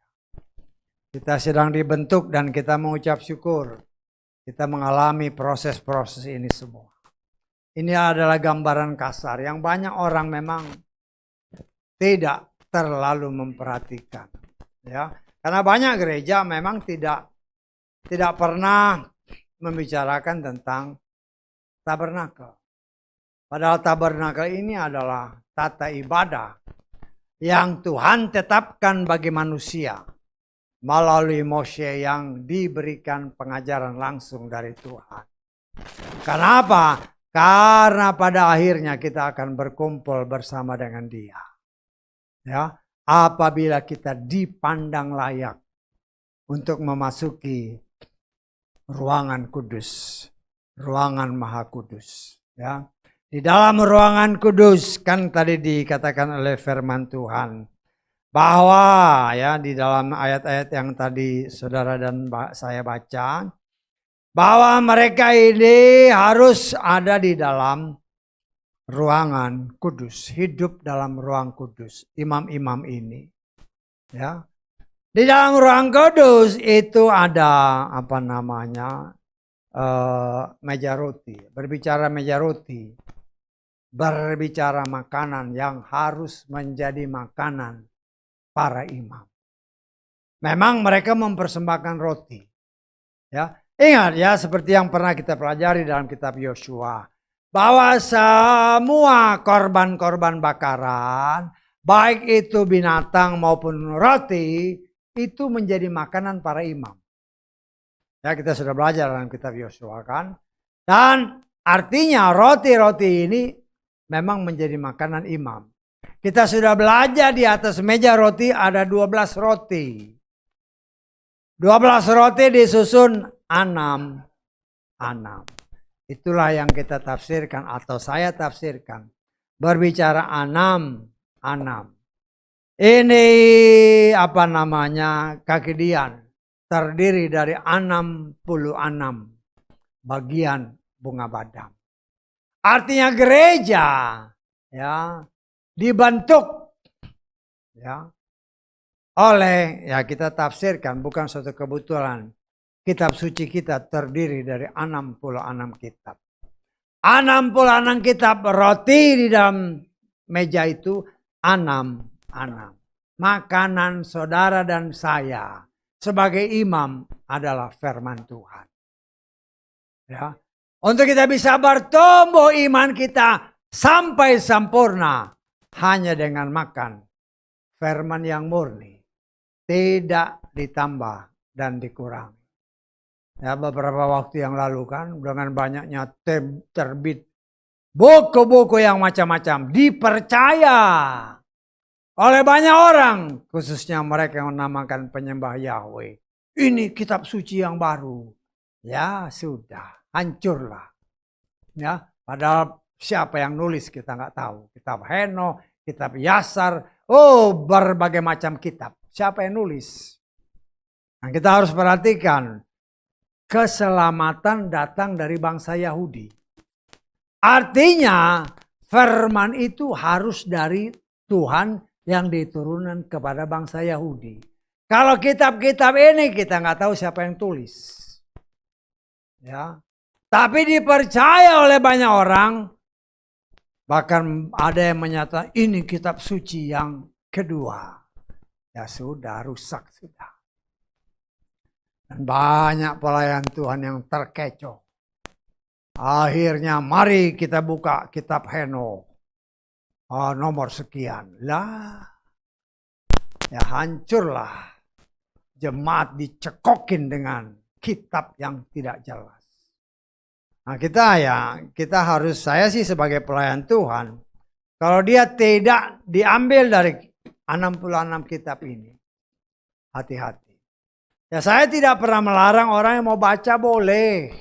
Speaker 1: Kita sedang dibentuk dan kita mengucap syukur. Kita mengalami proses-proses ini semua. Ini adalah gambaran kasar yang banyak orang memang tidak terlalu memperhatikan. Ya, karena banyak gereja memang tidak pernah membicarakan tentang tabernakel. Padahal tabernakel ini adalah tata ibadah yang Tuhan tetapkan bagi manusia melalui Moshe yang diberikan pengajaran langsung dari Tuhan. Kenapa? Karena pada akhirnya kita akan berkumpul bersama dengan Dia. Ya, apabila kita dipandang layak untuk memasuki ruangan kudus, ruangan maha kudus. Ya, di dalam ruangan kudus kan tadi dikatakan oleh firman Tuhan bahwa ya di dalam ayat-ayat yang tadi saudara dan saya baca, bahwa mereka ini harus ada di dalam ruangan kudus, hidup dalam ruang kudus. Imam-imam ini, ya, di dalam ruang kudus itu ada apa namanya meja roti. Berbicara meja roti, berbicara makanan yang harus menjadi makanan para imam. Memang mereka mempersembahkan roti, ya. Ingat ya, seperti yang pernah kita pelajari dalam kitab Yosua, bahwa semua korban-korban bakaran, baik itu binatang maupun roti, itu menjadi makanan para imam. Ya, kita sudah belajar dalam kitab Yosua kan. Dan artinya roti-roti ini memang menjadi makanan imam. Kita sudah belajar di atas meja roti ada 12 roti. 12 roti disusun 6. Itulah yang kita tafsirkan atau saya tafsirkan. Berbicara 6. Ini apa namanya Kakidian. Terdiri dari 66 bagian bunga badam. Artinya gereja ya dibentuk ya oleh, ya kita tafsirkan bukan suatu kebetulan. Kitab suci kita terdiri dari 66 kitab. 66 kitab, roti di dalam meja itu 6. Makanan saudara dan saya sebagai imam adalah firman Tuhan. Ya. Untuk kita bisa bertumbuh iman kita sampai sempurna hanya dengan makan firman yang murni. Tidak ditambah dan dikurangi. Ya, beberapa waktu yang lalu kan dengan banyaknya terbit buku-buku yang macam-macam dipercaya oleh banyak orang, khususnya mereka yang menamakan penyembah Yahweh. Ini kitab suci yang baru. Ya sudah, hancurlah. Ya, padahal siapa yang nulis kita nggak tahu. Kitab Heno, kitab Yasar, berbagai macam kitab. Siapa yang nulis? Nah, kita harus perhatikan. Keselamatan datang dari bangsa Yahudi. Artinya firman itu harus dari Tuhan yang diturunkan kepada bangsa Yahudi. Kalau kitab-kitab ini kita nggak tahu siapa yang tulis. Ya. Tapi dipercaya oleh banyak orang. Bahkan ada yang menyatakan ini kitab suci yang kedua. Ya sudah, rusak sudah. Dan banyak pelayan Tuhan yang terkecoh. Akhirnya mari kita buka kitab Heno. Nomor sekian. Lah. Ya hancurlah. Jemaat dicekokin dengan kitab yang tidak jelas. Nah kita harus, saya sih sebagai pelayan Tuhan. Kalau dia tidak diambil dari 66 kitab ini. Hati-hati. Ya saya tidak pernah melarang orang yang mau baca boleh.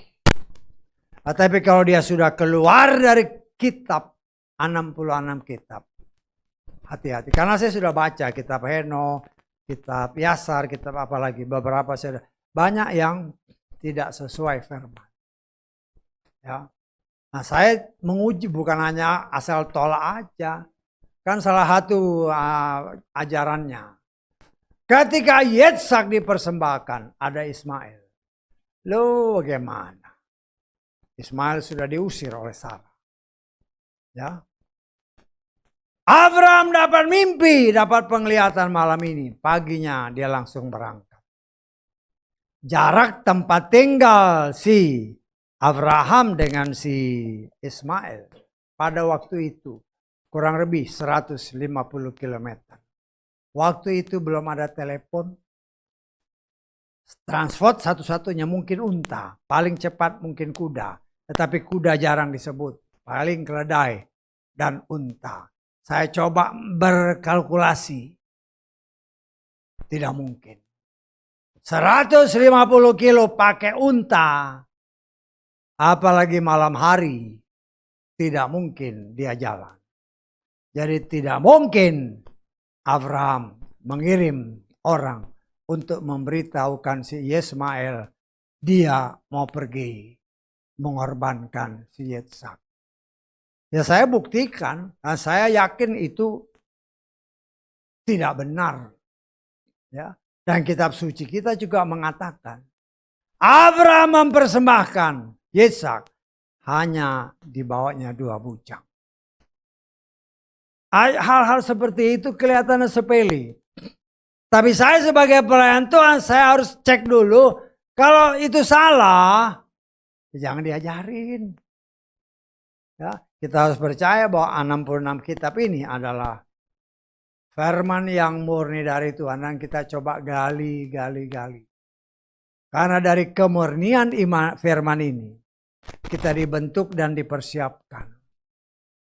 Speaker 1: Tapi kalau dia sudah keluar dari kitab 66 kitab. Hati-hati. Karena saya sudah baca kitab Heno, kitab Yasar, kitab apalagi. Beberapa saya banyak yang tidak sesuai firman. Ya. Nah saya menguji bukan hanya asal tolak aja. Kan salah satu ajarannya. Ketika Yitzhak dipersembahkan, ada Ismail. Loh, bagaimana? Ismail sudah diusir oleh Sarah. Ya. Abraham dapat mimpi, dapat penglihatan malam ini. Paginya dia langsung berangkat. Jarak tempat tinggal si Abraham dengan si Ismail pada waktu itu kurang lebih 150 km. Waktu itu belum ada telepon. Transport satu-satunya mungkin unta. Paling cepat mungkin kuda. Tetapi kuda jarang disebut. Paling keledai dan unta. Saya coba berkalkulasi. Tidak mungkin. 150 kilo pakai unta. Apalagi malam hari. Tidak mungkin dia jalan. Jadi tidak mungkin Abraham mengirim orang untuk memberitahukan si Ismail. Dia mau pergi mengorbankan si Yitzhak. Ya saya buktikan, dan saya yakin itu tidak benar. Ya. Dan kitab suci kita juga mengatakan, Abraham mempersembahkan Yitzhak hanya dibawanya 2 bujang. Hal-hal seperti itu kelihatannya sepele. Tapi saya sebagai pelayan Tuhan, saya harus cek dulu. Kalau itu salah, jangan diajarin. Ya, kita harus percaya bahwa 66 kitab ini adalah firman yang murni dari Tuhan. Dan kita coba gali. Karena dari kemurnian iman firman ini, kita dibentuk dan dipersiapkan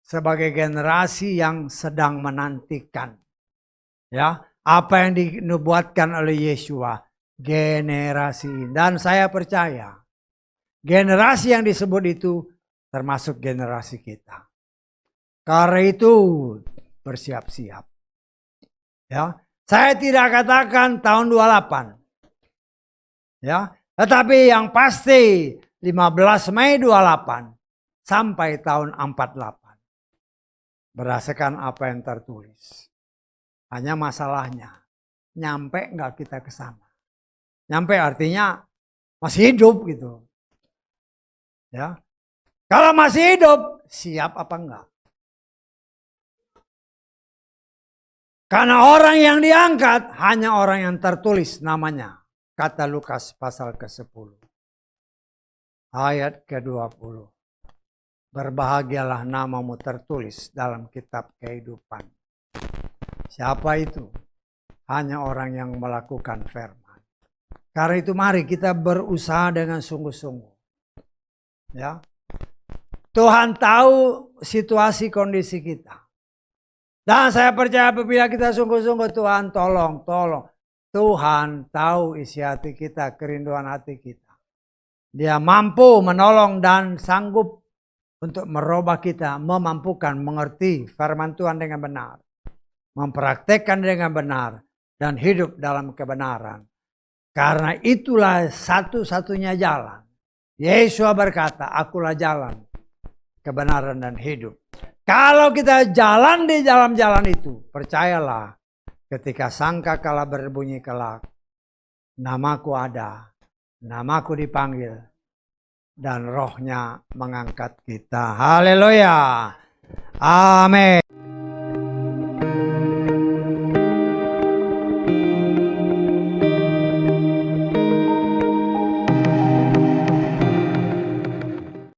Speaker 1: sebagai generasi yang sedang menantikan. Ya, apa yang dinubuatkan oleh Yeshua, generasi. Dan saya percaya, generasi yang disebut itu termasuk generasi kita. Karena itu bersiap-siap. Ya, saya tidak katakan tahun 28. Ya, tetapi yang pasti 15 Mei 28 sampai tahun 48. Berdasarkan apa yang tertulis. Hanya masalahnya, nyampe nggak kita ke sana? Nyampe artinya masih hidup gitu. Ya. Kalau masih hidup, siap apa enggak? Karena orang yang diangkat hanya orang yang tertulis namanya. Kata Lukas pasal ke-10. Ayat ke-20. Berbahagialah namamu tertulis dalam kitab kehidupan. Siapa itu? Hanya orang yang melakukan firman. Karena itu mari kita berusaha dengan sungguh-sungguh. Ya. Tuhan tahu situasi kondisi kita. Dan saya percaya apabila kita sungguh-sungguh, Tuhan tolong. Tuhan tahu isi hati kita, kerinduan hati kita. Dia mampu menolong dan sanggup untuk merubah kita, memampukan, mengerti firman Tuhan dengan benar. Mempraktekkan dengan benar dan hidup dalam kebenaran. Karena itulah satu-satunya jalan. Yesus berkata, akulah jalan, kebenaran dan hidup. Kalau kita jalan di dalam jalan itu, percayalah ketika sangkakala berbunyi kelak, namaku ada, namaku dipanggil, dan rohnya mengangkat kita. Haleluya. Amin.